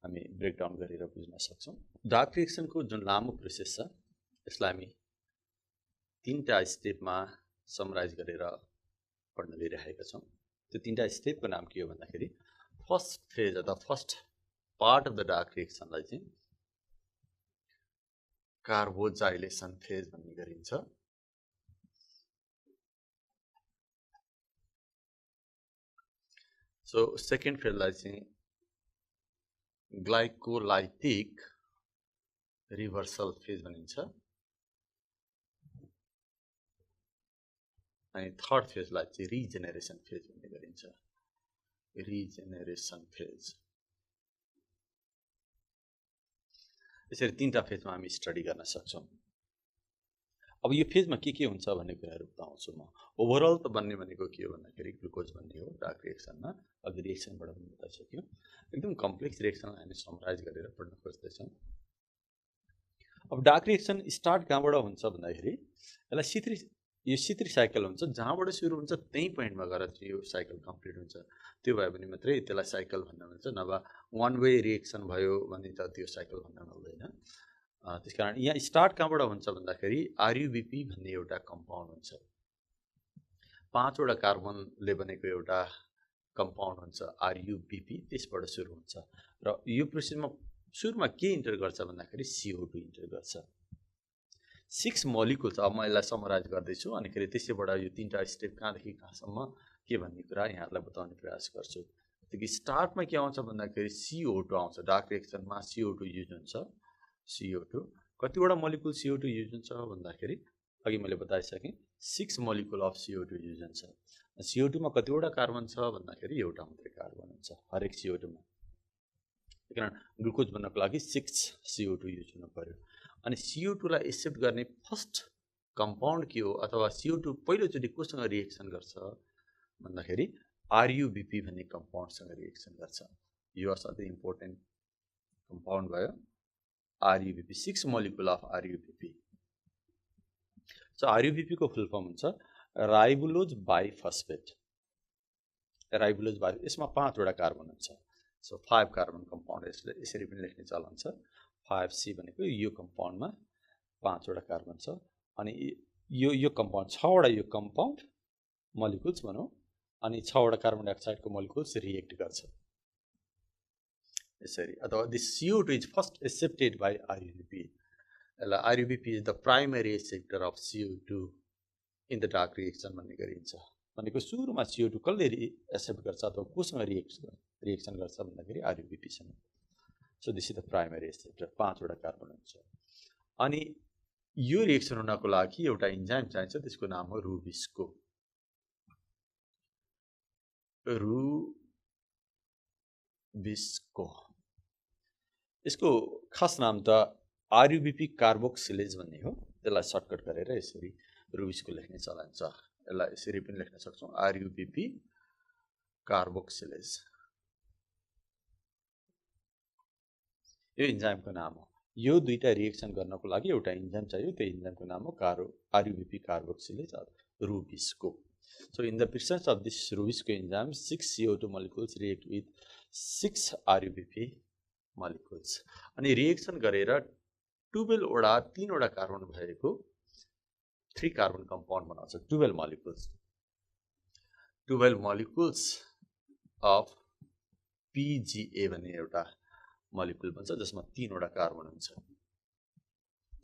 हामी ब्रेकडाउन गरेर बुझ्न सक्छौं। डार्क रिएक्सनको जुन लामो प्रोसेस छ यसलाई हामी तीनटा स्टेपमा समराइज गरेर पढ्न लिइरहेका छौं। त्यो तीनटा स्टेपको नाम के हो भन्दाखेरि फर्स्ट फेज अथवा first part of the dark रिएक्सनलाई चाहिँ कार्बोजाइलेसन फेज भन्ने गरिन्छ। सो सेकेन्ड फेजलाई चाहिँ ग्लाइकोलाइटिक रिभर्सल फेज भनिन्छ। अनि थर्ड फेजलाई चाहिँ रिजेनेरेसन फेज भन्ने गरिन्छ। रिजेनेरेसन फेज। यसरी तीनटा फेजमा हामी स्टडी गर्न सक्छौं। अब यो फेजमा के हुन्छ भन्ने कुराहरु बताउँछु म। ओभरअल त बन्ने भनेको के हो भन्दाखेरि ग्लुकोज बन्ने हो डार्क रिएक्सनमा। अघि रिएक्सनबाट पनि बताइसक्यो। एकदम कम्प्लेक्स रिएक्सनलाई हामी समराइज गरेर पढ्न खोज्दै छौं। अब डार्क रिएक्सन स्टार्ट कहाँबाट हुन्छ भन्दाखेरि यसलाई C3 साइकल हुन्छ, जहाँबाट सुरु हुन्छ त्यही पोइन्टमा गएर चाहिँ यो साइकल कम्प्लिट हुन्छ। त्यो भयो भने मात्रै त्यसलाई साइकल भन्न मिल्छ, नभए वान वे रिएक्सन भयो भने त त्यो साइकल भन्न मिल्दैन। त्यसकारण यहाँ स्टार्ट कहाँबाट हुन्छ भन्दाखेरि RUBP भन्ने एउटा कम्पाउन्ड हुन्छ। 5 वटा कार्बनले बनेको एउटा कम्पाउन्ड हुन्छ RUBP, त्यसबाट सुरु हुन्छ। र यो प्रोसेसमा सुरुमा के इन्टर गर्छ भन्दाखेरि CO2 इन्टर गर्छ। 6 मोलिकुल्स। अब म यसलाई समराइज गर्दैछु अनि खेरि त्यसैबाट यो तीनटा स्टेप कहाँदेखि कहाँसम्म के भन्ने कुरा यहाँहरुलाई बताउने प्रयास गर्छु। त्यसै स्टार्टमा के आउँछ भन्दाखेरि CO2 आउँछ। डार्क रिएक्सनमा CO2 युज हुन्छ। CO2 कतिवटा मोलिकुल CO2 युज हुन्छ भन्दाखेरि अघि मैले बताइसके 6 मोलिकुल अफ CO2 युज हुन्छ। CO2 मा कतिवटा कार्बन छ भन्दाखेरि एउटा मात्रै कार्बन हुन्छ हरेक CO2 मा। त्यसकारण ग्लुकोज बन्नको लागि 6 CO2 युज हुनु पर्यो। अनि CO2 लाई एक्सेप्ट गर्ने फर्स्ट कम्पाउन्ड के हो अथवा CO2 पहिलोचोटी कोसँग रिएक्सन गर्छ भन्दाखेरि RUBP भन्ने कम्पाउन्डसँग रिएक्सन गर्छ। यो असाध्यै इम्पोर्टेन्ट कम्पाउन्ड भयो RUBP, 6 molecule of RUBP। So RUBP को फुल फर्म हुन्छ राइबोलोज बाइफस्फेट। राइबोलोज बाइ यसमा 5 वटा कार्बन हुन्छ। सो 5 कार्बन कम्पाउन्ड यसरी पनि लेख्ने चलन छ। 5C भनेको यो कम्पाउन्डमा 5 वटा कार्बन छ। अनि यो कम्पाउन्ड 6 वटा यो कम्पाउन्ड मोलिकुल्स भनौं अनि 6 वटा कार्बन डाइअक्साइडको मोलिकुल्स रिएक्ट गर्छ यसरी। अथवा this CO2 is first accepted by RUBP. RUBP is the primary acceptor of CO2 in the dark reaction भन्ने गरिन्छ। भनेको सुरुमा CO2 कसले एक्सेप्ट गर्छ अथवा कोसँग रिएक्सन गर्छ भन्दाखेरि RUBP सँग। So this is the primary acceptor. 5 वटा कार्बन हुन्छ। अनि यो रिएक्सन हुनको लागि एउटा इन्जाइम चाहिन्छ, त्यसको नाम हो रुबिस्को। रुबिस्को। यसको खास नाम त RUBP कार्बोक्सिलेज भन्ने हो। त्यसलाई सर्टकट गरेर यसरी रुबिस्को लेख्ने चलन छ। यसलाई यसरी पनि लेख्न सक्छौं RUBP कार्बोक्सिलेज। यो इन्जाइमको नाम हो। यो दुईटा रिएक्सन गर्नको लागि एउटा इन्जाइम चाहियो, त्यो इन्जाइमको नाम हो RUBP कार्बोक्सिलेज अथवा Rubisco. So in the presence of this Rubisco enzyme, 6 CO2 molecules react with 6 RUBP molecules. अनि रिएक्सन गरेर 12 वटा 3 वटा कार्बन भएको 3 कार्बन कम्पाउन्ड बनाउँछ। 12 molecules. 12 molecules of PGA भन्ने एउटा मोलिकुल बन्छ जसमा 3 वटा कार्बन हुन्छ।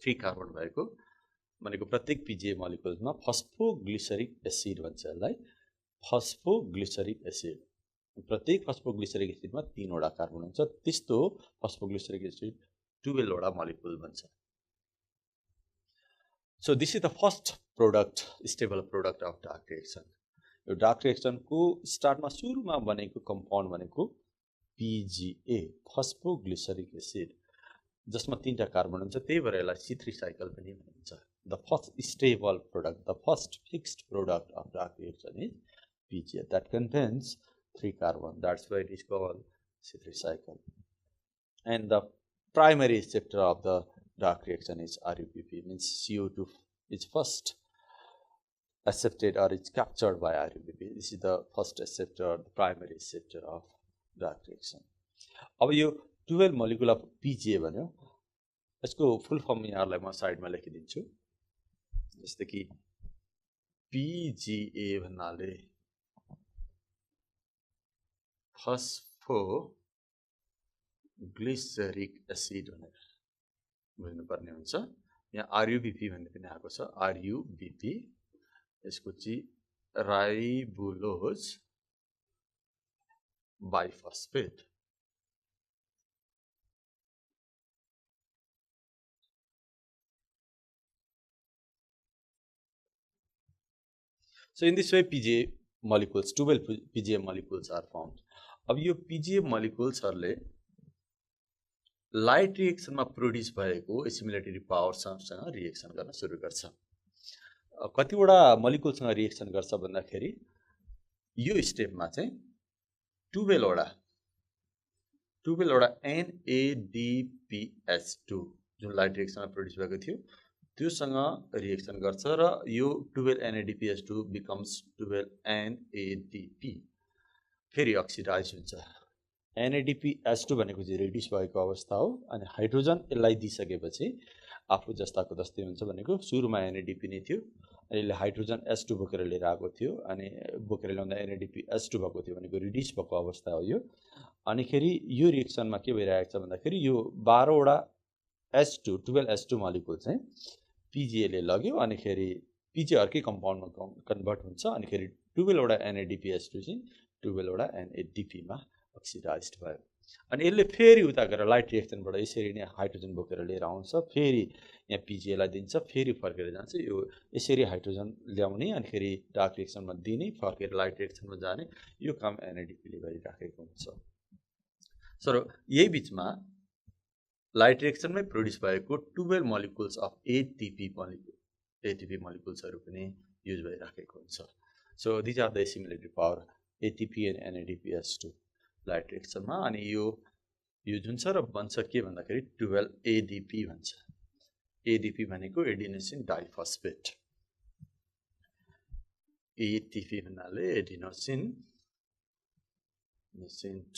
3 कार्बन भएको भनेको प्रत्येक PGA मोलिकुलमा फस्फोग्लिसरिक एसिड भन्छ यसलाई। Phosphoglyceric acid. प्रत्येक फस्फोग्लिसरिक एसिडमा 3 वटा कार्बन हुन्छ। त्यस्तो फस्फोग्लिसरिक एसिड 12 वटा मोलिकुल बन्छ। So this is the first product, stable product of dark reaction. यो डार्क रिएक्सन को स्टार्टमा सुरुमा बनेको कम्पाउन्ड भनेको PGA फस्फोग्लिसरिक एसिड जसमा 3टा कार्बन हुन्छ त्यही भएर यसलाई C3 साइकल पनि भनिन्छ the first stable product the first fixed product of dark reaction is PGA that contains 3 carbon that's why it is called C3 cycle and the primary acceptor of the dark reaction is RUBP means CO2 is first accepted or is captured by RUBP this is the first acceptor the primary acceptor of dark reaction अब यो 12 molecule of PGA भन्यो यसको full form यहाँहरुलाई म साइडमा लेखिदिन्छु जस्तै कि PGA भन्नाले phosphoglyceric acid भनेर बुझ्नुपर्ने हुन्छ यहाँ RUBP भन्ने पनि आएको छ RUBP यसको चाहिँ ribulose बाइफस्फेट So in this way PGA molecules 12 PGA molecules are formed अब यो PGA molecules हरुले लाइट रिएक्सनमा प्रोड्युस भएको एसिमिलेटरी पावर सँग रिएक्सन गर्न सुरु गर्छ कतिवटा मोलिकुलसँग रिएक्सन गर्छ भन्दाखेरि यो स्टेपमा चाहिँ 12 वटा NADPH2 जुन लाइट रिएक्सनमा प्रोड्युस भएको थियो त्योसँग रिएक्सन गर्छ र यो 12 NADPH2 becomes 12 NADP फेरि अक्सिडाइज हुन्छ NADPH2 भनेको चाहिँ रिड्युस भएको अवस्था हो अनि हाइड्रोजन यसलाई दिइसकेपछि आफू जस्ताको जस्तै हुन्छ भनेको सुरुमा NADP नै थियो अहिले हाइड्रोजन H2 बोकेर लिएर आएको थियो अनि बोकेर ल्याउँदा NADPH2 भएको थियो भनेको रिड्युस भएको अवस्था हो यो अनि खेरि यो रिएक्सनमा के भइरहेको छ भन्दाखेरि यो 12 वटा H2 मोलिकुल चाहिँ PGA ले लग्यो अनि खेरि PGA अर्कै कम्पाउन्डमा कन्भर्ट हुन्छ अनि खेरि 12 वटा NADPH2 चाहिँ 12 वटा NADP मा अक्सिडाइज्ड भयो अनि यसले फेरि उता गएर लाइट रिएक्सनबाट यसरी नै हाइड्रोजन बोकेर लिएर आउँछ फेरि यहाँ PGA लाई दिन्छ फेरि फर्केर जान्छ यो यसरी हाइड्रोजन ल्याउने अनि खेरि डार्क रिएक्सनमा दिने फर्केर लाइट रिएक्सनमा जाने यो काम NADP ले गरिराखेको हुन्छ सो यही बीचमा लाइट रिएक्सनमै प्रोड्युस भएको 12 मोलिकुल्स अफ ATP मोलिकुल्स हरु पनि युज भइराखेको हुन्छ so this are the assimilatory power ATP and NADPH2 light रिएक्सनमा अनि यो जुन छ र बन्छ के भन्दाखेरि 12 ADP भन्छ ADP भनेको एडिनोसिन डाइफस्फेट ATP भन्नाले एडिनोसिन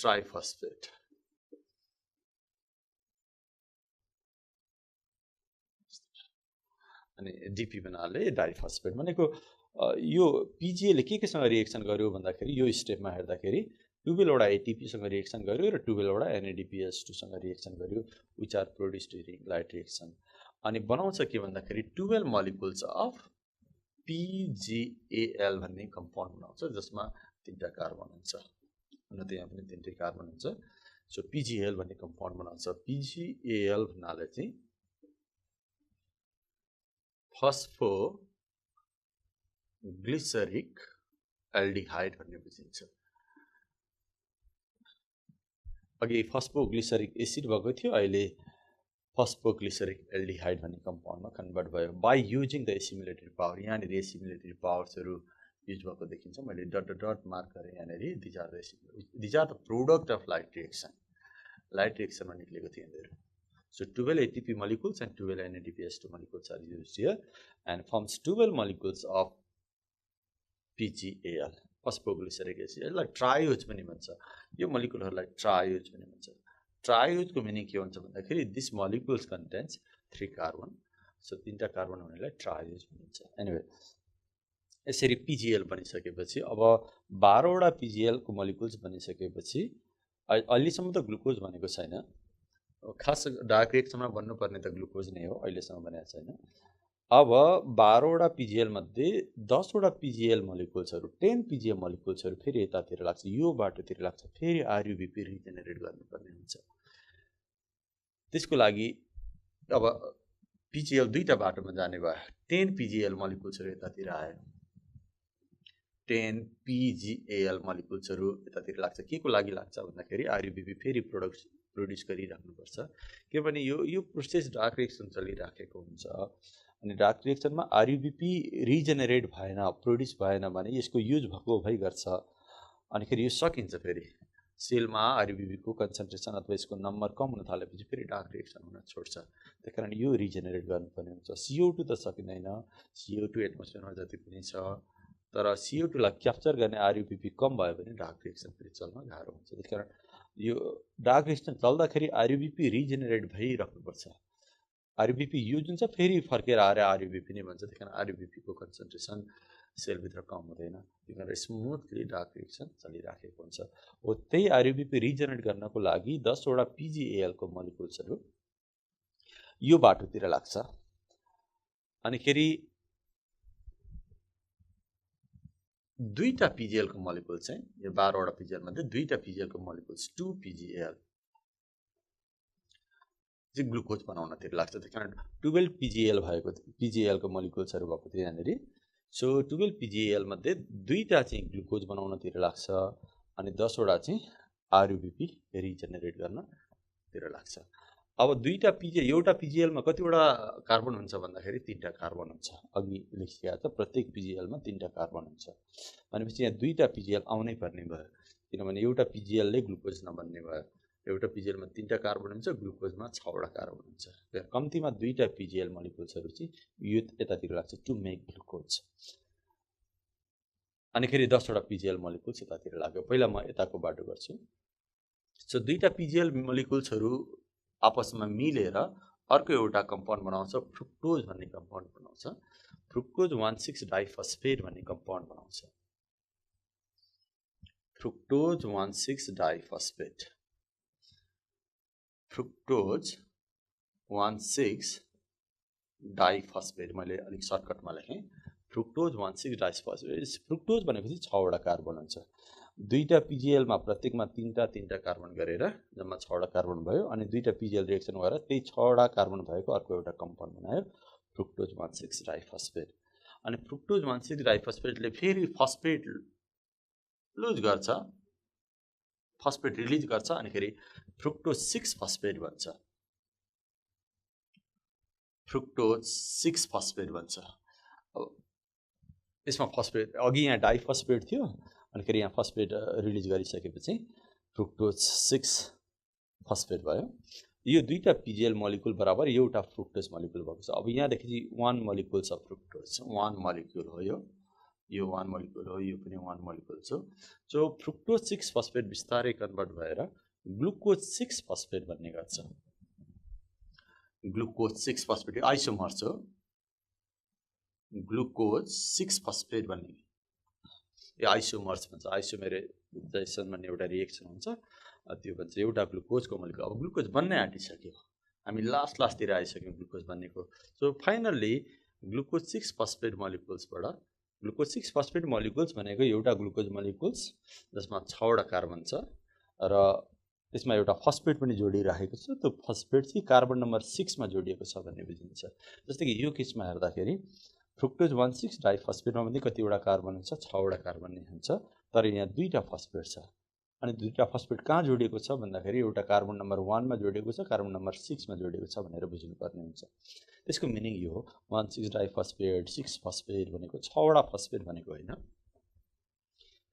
ट्राइफस्फेट अनि DP भन्नाले डाइफस्फेट भनेको यो PGA ले केसँग रिएक्सन गर्यो भन्दाखेरि यो स्टेपमा हेर्दाखेरि 12 वटा ATP सँग रिएक्सन गर्यो र 12 वटा NADPH2 सँग रिएक्सन गर्यो which are produced during light reaction अनि बनाउँछ के भन्दाखेरि 12 मोलिकुल्स अफ PGAL भन्ने कम्पाउन्ड बनाउँछ जसमा 3टा कार्बन हुन्छ अनि त्यहाँ पनि 3टा कार्बन हुन्छ सो PGAL भन्ने कम्पाउन्ड बनाउँछ PGAL भन्नाले चाहिँ फस्फोग्लिसरिक एल्डिहाइड भन्ने बुझिन्छ अघि फस्फोग्लिसरिक एसिड भएको थियो अहिले फस्फोग्लिसरिक एल्डिहाइड भन्ने कम्पाउन्डमा कन्भर्ट भयो by using the assimilatory power यहाँनिर एसिमिलेटरी पावर्सहरु युज भएको देखिन्छ मैले डट मार्क गरे यहाँनिर these are the product of light रिएक्सनमा निक्लेको थियो यहाँनिर So 12 ATP molecules and 12 NADPH2 molecules are used here and forms 12 molecules of PGAL phosphoglyceric acid यसलाई ट्रायोज पनि भन्छ यो मोलिकुलहरुलाई ट्रायोज पनि भन्छ ट्रायोजको मिनिङ के हुन्छ भन्दाखेरि this molecules contains 3 carbon so 3टा कार्बन हुनेलाई ट्रायोज भनिन्छ एनीवे यसरी PGL बनिसकेपछि अब 12 वटा PGL को मोलिकुल्स बनिसकेपछि अहिलेसम्म त ग्लुकोज भनेको छैन खास डार्क रिएक्सनमा बन्नुपर्ने त ग्लुकोज नै हो अहिलेसम्म बनेको छैन अब 12 वटा PGL मध्ये 10 वटा PGL मोलिकुल्सहरु 10 PGL मोलिकुल्सहरु फेरि यतातिर लाग्छ यो बाटोतिर लाग्छ फेरि RUBP रिजेनेरेट गर्नुपर्ने हुन्छ त्यसको लागि अब PGL दुईटा बाटोमा जाने भयो 10 PGL मोलिकुल्सहरु यतातिर आयो 10 PGAL मोलिकुल्सहरु यतातिर लाग्छ। के को लागि लाग्छ भन्दाखेरि RUBP फेरि प्रोड्युस गरिराख्नुपर्छ। किनभने यो प्रोसेस डार्क रिएक्सन चलिराखेको हुन्छ अनि डार्क रिएक्सनमा RUBP रिजेनेरेट भएन, प्रोड्युस भएन भने यसको युज भएको भइ गर्छ अनि फेरि यो सकिन्छ। फेरि सेलमा RUBP को कन्सन्ट्रेसन अथवा यसको नम्बर कम हुन थालेपछि फेरि डार्क रिएक्सन हुन छोड्छ। त्यसकारण यो रिजेनेरेट गर्नुपर्ने हुन्छ। CO2 त सकिँदैन, CO2 एटमोस्फियरमा जति पनि छ, तर CO2 लाई क्याप्चर गर्ने RUBP कम भयो भने डार्क रिएक्सन फेरि चल्न गाह्रो हुन्छ। त्यसकारण यो डार्क रिएक्सन चल्दाखेरि RUBP रिजेनेरेट भइराख्नुपर्छ। RUBP युज हुन्छ फेरि फर्केर आएर RUBP नै भन्छ। त्यसकारण RUBP को कन्सन्ट्रेसन सेलभित्र कम हुँदैन। त्यसकारण स्मुथली डार्क रिएक्सन चलिराखेको हुन्छ। हो त्यही RUBP रिजेनेरेट गर्नको लागि 10 वटा PGAL को मोलिकुल्सहरु यो बाटोतिर लाग्छ। अनि खेरि दुईटा PGAL को मोलिकुल चाहिँ यो 12 वटा PGAL मध्ये दुईटा PGAL को मोलिकुल्स 2 PGAL चाहिँ ग्लुकोज बनाउनतिर लाग्छ। त्यसकारण 12 PGAL को मोलिकुल्सहरु भएको थियो यहाँनेरि। सो 12 PGAL मध्ये दुईटा चाहिँ ग्लुकोज बनाउनतिर लाग्छ अनि 10 वटा चाहिँ RUBP रिजेनेरेट गर्नतिर लाग्छ। अब दुईटा एउटा PGAL मा कतिवटा कार्बन हुन्छ भन्दाखेरि 3टा कार्बन हुन्छ। अघि लेखिएको छ प्रत्येक PGAL मा 3टा कार्बन हुन्छ। भनेपछि यहाँ दुईटा PGAL आउनै पर्ने भयो। किनभने एउटा PGAL ले ग्लुकोज नबन्ने भयो। एउटा PGAL मा 3टा कार्बन हुन्छ, ग्लुकोजमा 6 वटा कार्बन हुन्छ। कम्तीमा दुईटा PGAL मोलिकुल्सहरु चाहिँ यो यतातिर लाग्छ टु मेक ग्लुकोज। अनि खेरि 10 वटा PGAL मोलिकुल्स यतातिर लाग्यो। पहिला म यताको बाटो गर्छु। सो दुईटा PGAL मोलिकुल्सहरु आपसमा मिलेर अर्को एउटा कम्पाउन्ड बनाउँछ, फ्रुक्टोज भन्ने कम्पाउन्ड बनाउँछ। फ्रुक्टोज 1,6 डाइफस्फेट भन्ने कम्पाउन्ड बनाउँछ। फ्रुक्टोज 1,6 डाइफस्फेट, फ्रुक्टोज 1,6 डाइफस्फेट मैले अलिक सर्टकटमा लेखेँ। Fructose 1,6 diphosphate. फ्रुक्टोज भनेको चाहिँ 6 वटा कार्बन हुन्छ। दुईटा PGAL मा प्रत्येकमा 3टा कार्बन गरेर जम्मा 6 वटा कार्बन भयो अनि दुईटा PGAL रिएक्सन गरेर त्यही 6 वटा कार्बन भएको अर्को एउटा कम्पाउन्ड बनायो फ्रुक्टोज 1,6 डाइफस्फेट। अनि फ्रुक्टोज 1,6 डाइफस्फेटले फेरि फस्फेट लुज गर्छ, फस्फेट रिलिज गर्छ अनि खेरि फ्रुक्टोज 6 फस्फेट बन्छ। फ्रुक्टोज 6 फस्फेट बन्छ। अब यसमा फस्फेट अघि यहाँ डाइफस्फेट थियो अनि खेरि यहाँ फस्फेट रिलिज गरिसकेपछि फ्रुक्टोज 6 फस्फेट भयो। यो दुईटा PGAL मोलिकुल बराबर एउटा फ्रुक्टोज मोलिकुल भएको छ। अब यहाँ देखि 1 मोलिकुल छ फ्रुक्टोज, 1 मोलिकुल हो यो 1 मोलिकुल हो, यो पनि 1 मोलिकुल छ। सो फ्रुक्टोज 6 फस्फेट बिस्तारै कन्भर्ट भएर ग्लुकोज 6 फस्फेट बन्ने गर्छ। ग्लुकोज 6 फस्फेट आइसोमर छ। ग्लुकोज 6 फस्फेट बन्ने यो आइसोमर्स भन्छ। आइसोमेराइजेसन भन्ने एउटा रिएक्सन हुन्छ, त्यो भन्छ एउटा ग्लुकोजको मोलिकुल। अब ग्लुकोज बन्नै आँटिसक्यो, हामी लास्टतिर आइसक्यौँ ग्लुकोज बन्नेको। सो फाइनल्ली ग्लुकोज 6 फस्फेट मोलिकुल्सबाट ग्लुकोज 6 फस्फेट मोलिकुल्स भनेको एउटा ग्लुकोज मोलिकुल्स जसमा 6 वटा कार्बन छ र त्यसमा एउटा फस्फेट पनि जोडिराखेको छ। त्यो फस्फेट चाहिँ कार्बन नम्बर 6 मा जोडिएको छ भन्ने बुझिन्छ। जस्तै कि यो केसमा हेर्दाखेरि फ्रुक्टोज 1,6 डाइफस्फेटमा पनि कतिवटा कार्बन हुन्छ, 6 वटा कार्बन नै हुन्छ। तर यहाँ दुईटा फस्फेट छ अनि दुईटा फस्फेट कहाँ जोडिएको छ भन्दाखेरि एउटा कार्बन नम्बर 1 मा जोडिएको छ, कार्बन नम्बर 6 मा जोडिएको छ भनेर बुझ्नुपर्ने हुन्छ। त्यसको मिनिङ यो हो 1,6 डाइफस्फेट 6 फस्फेट भनेको 6 वटा फस्फेट भनेको होइन।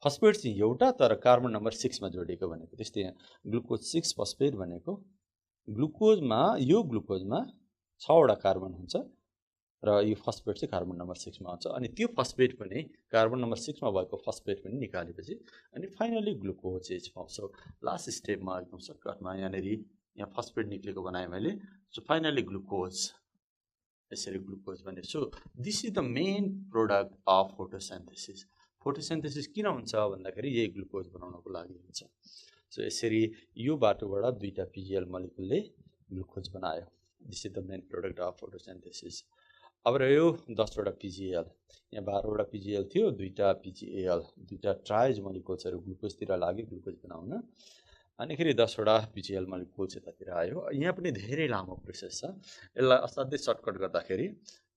फस्फेट चाहिँ एउटा तर कार्बन नम्बर 6 मा जोडिएको भनेको। त्यस्तै यहाँ ग्लुकोज 6 फस्फेट भनेको ग्लुकोजमा 6 वटा कार्बन हुन्छ र यो फस्फेट चाहिँ कार्बन नम्बर 6 मा हुन्छ। अनि त्यो फस्फेट पनि कार्बन नम्बर 6 मा भएको फस्फेट पनि निकालेपछि अनि finally glucose is form. So last स्टेपमा एकदम सर्टकटमा यहाँ फस्फेट निक्लेको बनाएँ मैले। सो फाइनली ग्लुकोज, यसरी ग्लुकोज बने। So this is the main product of photosynthesis. Photosynthesis किन हुन्छ भन्दाखेरि यही ग्लुकोज बनाउनको लागि हुन्छ। सो यसरी यो बाटोबाट दुईटा PGAL मोलिकुलले ग्लुकोज बनायो। This is the main product of photosynthesis. अब रह्यो 10 वटा PGAL। यहाँ 12 वटा PGAL थियो, दुईटा PGAL, दुईटा ट्राइज मोलिकुल्सहरु ग्लुकोजतिर लाग्यो ग्लुकोज बनाउन। अनि खेरि 10 वटा PGAL मोलिकुल्स यतातिर आयो। यहाँ पनि धेरै लामो प्रोसेस छ। यसलाई असाध्यै सर्टकट गर्दाखेरि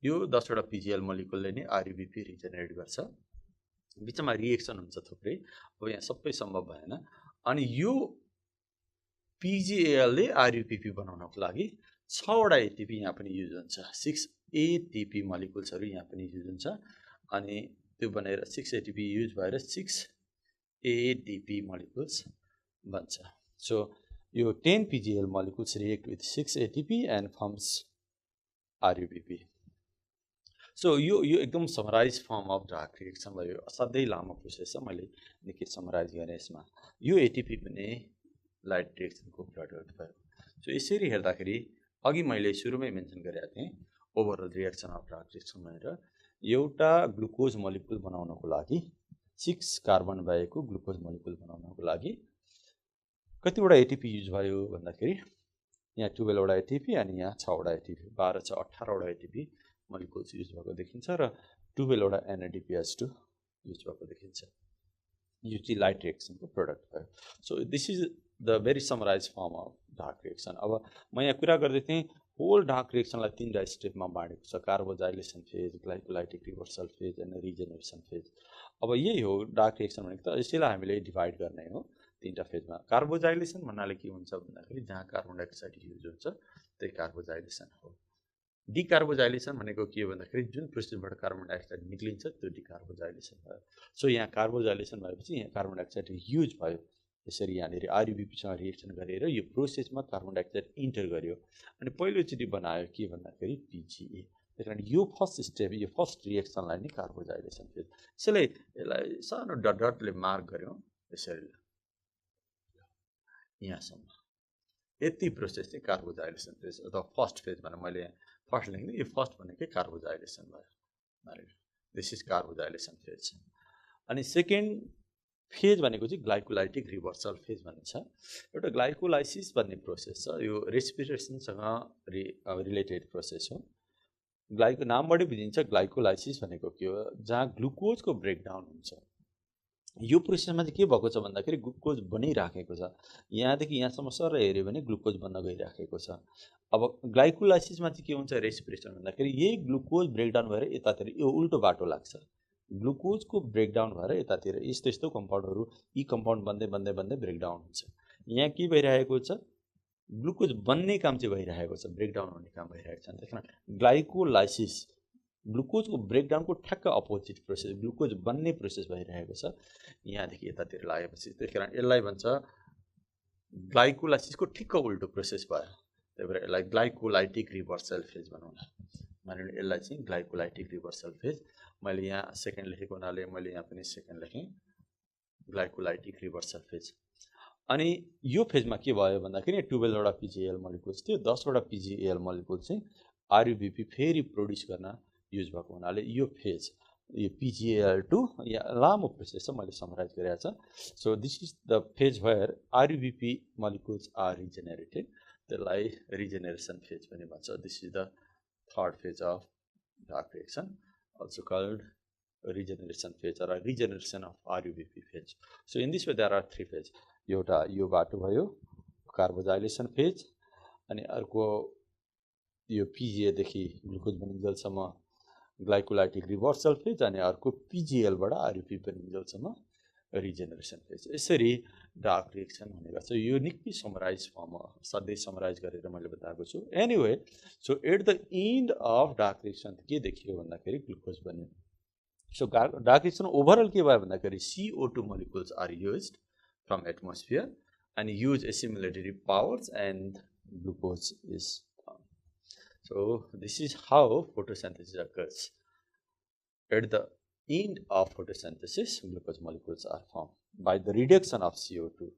यो 10 वटा PGAL मोलिकुलले नै RUBP रिजेनेरेट गर्छ। बिचमा रिएक्सन हुन्छ थुप्रै। अब यहाँ सबै सम्भव भएन। अनि यो PGAL ले RUPP बनाउनको लागि 6 वटा ATP यहाँ पनि युज हुन्छ। 6 ATP मोलिकुल्सहरु यहाँ पनि युज हुन्छ। अनि त्यो बनेर 6 ATP युज भएर 6 ADP मोलिकुल्स बन्छ। सो यो 10 PGAL molecules react with 6 ATP and forms RUPP. So यो एकदम summarise form of dark reaction भयो। असाध्यै लामो प्रोसेस छ, मैले निकै समराइज गरेँ यसमा। यो ATP पनि लाइट रिएक्सनको प्रोडक्ट भयो। सो यसरी हेर्दाखेरि अघि मैले सुरुमै मेन्सन गरेको थिएँ overall reaction of dark reaction भनेर एउटा ग्लुकोज मोलिकुल बनाउनको लागि 6 कार्बन भएको ग्लुकोज मोलिकुल बनाउनको लागि कतिवटा ATP युज भयो भन्दाखेरि यहाँ 12 वटा ATP अनि यहाँ 6 वटा ATP, 12 छ 18 वटा ATP मोलिकुल्स युज भएको देखिन्छ र 12 वटा NADPH2 युज भएको देखिन्छ। यो चाहिँ लाइट रिएक्सनको प्रोडक्ट भयो। So this is the very summarise form of dark reaction. अब म यहाँ कुरा गर्दै थिएँ होल डार्क रिएक्सनलाई 3 स्टेपमा बाँडेको छ, carboxylation phase, glycolytic reversal phase and regeneration phase. अब यही हो डार्क रिएक्सन भनेको, त यसैलाई हामीले डिभाइड गर्ने हो 3टा फेजमा। कार्बोजाइलेसन भन्नाले के हुन्छ भन्दाखेरि जहाँ कार्बन डाइअक्साइड युज हुन्छ त्यही कार्बोजाइलेसन हो। डिकार्बोजाइलेसन भनेको के हो भन्दाखेरि जुन प्रोसेसबाट कार्बन डाइअक्साइड निक्लिन्छ त्यो डिकार्बोजाइलेसन भयो। सो यहाँ कार्बोजाइलेसन भएपछि यहाँ कार्बन डाइअक्साइड युज भयो। यसरी यहाँनिर RUPPसँग रिएक्सन गरेर यो प्रोसेसमा कार्बन डाइअक्साइड इन्टर गर्यो अनि पहिलोचोटि बनायो के भन्दाखेरि PGA। त्यसकारण यो फर्स्ट स्टेप, यो फर्स्ट रिएक्सनलाई नै कार्बोजाइलेसन फेज। यसलाई सानो डटले मार्क गर्यौँ यसरी यहाँसम्म। यति प्रोसेस चाहिँ कार्बोजाइलेसन फेज अथवा फर्स्ट फेज भनेर मैले फर्स्ट लेख्ने, यो फर्स्ट भनेकै कार्बोजाइलेसन भयो। This is carboxylation phase. अनि सेकेन्ड फेज भनेको चाहिँ ग्लाइकोलाइटिक रिभर्सल फेज भनिन्छ। एउटा ग्लाइकोलाइसिस भन्ने प्रोसेस छ, यो रेस्पिरेसनसँग रिलेटेड प्रोसेस हो। नामबाटै बुझिन्छ ग्लाइकोलाइसिस भनेको के हो, जहाँ ग्लुकोजको ब्रेकडाउन हुन्छ। यो प्रोसेसमा चाहिँ के भएको छ भन्दाखेरि ग्लुकोज बनिराखेको छ, यहाँदेखि यहाँसम्म सर हेऱ्यो भने ग्लुकोज बन्न गइराखेको छ। अब ग्लाइकोलाइसिसमा चाहिँ के हुन्छ रेस्पिरेसन भन्दाखेरि यही ग्लुकोज ब्रेकडाउन भएर यतातिर यो उल्टो बाटो लाग्छ। ग्लुकोजको ब्रेकडाउन भएर यतातिर यस्तो यस्तो कम्पाउन्डहरू यी कम्पाउन्ड बन्दै बन्दै बन्दै ब्रेकडाउन हुन्छ। यहाँ के भइरहेको छ, ग्लुकोज बन्ने काम चाहिँ भइरहेको छ, ब्रेकडाउन हुने काम भइरहेको छ। त्यसकारण ग्लाइकोलाइसिस ग्लुकोजको ब्रेकडाउनको ठ्याक्क अपोजिट प्रोसेस, ग्लुकोज बन्ने प्रोसेस भइरहेको छ यहाँदेखि यतातिर लागेपछि। त्यसकारण यसलाई भन्छ ग्लाइकोलाइसिसको ठिक्क उल्टो प्रोसेस भयो। त्यही भएर यसलाई ग्लाइकोलाइटिक रिभर्सल फेज भनौँ न। मानिलिनु यसलाई चाहिँ ग्लाइकोलाइटिक रिभर्सल फेज। मैले यहाँ सेकेन्ड लेखेको हुनाले मैले यहाँ पनि सेकेन्ड लेखेँ, ग्लाइकोलाइटिक रिभर्सल फेज। अनि यो फेजमा के भयो भन्दाखेरि 12 वटा PGAL मोलिकुल्स थियो, 10 वटा PGAL मोलिकुल चाहिँ RUPP फेरि प्रोड्युस गर्न युज भएको हुनाले यो फेज, यो PGAL2 या लामो प्रोसेस छ, मैले समराइज गरेको छ। So this is the phase where RUPP molecules are regenerated, त्यसलाई रिजेनेरेसन फेज पनि भन्छ। This is the third phase of dark reaction, also called regeneration phase or regeneration of RUPP phase. So in this way there are 3 phases. एउटा यो बाटो भयो कार्बोजाइलेसन phase, अनि अर्को यो PGA देखि ग्लुकोज बनिन्जेलसम्म ग्लाइकोलाइटिक रिभर्सल फेज, अनि अर्को PGAL बाट RUPP बनिन्जेलसम्म रिजेनेरेसन फेज। यसरी डार्क रिएक्सन हुने गर्छ। यो निकै समराइज फर्म हो, सधैँ समराइज गरेर मैले बताएको छु। Anyway, so at the end of dark reaction के देखियो भन्दाखेरि ग्लुकोज बन्यो। सो डार्क रिएक्सन ओभरअल के भयो भन्दाखेरि CO2 molecules are used from atmosphere and use assimilatory powers and glucose is formed. So this is how photosynthesis occurs. At the end of photosynthesis, glucose molecules are formed by the reduction of CO2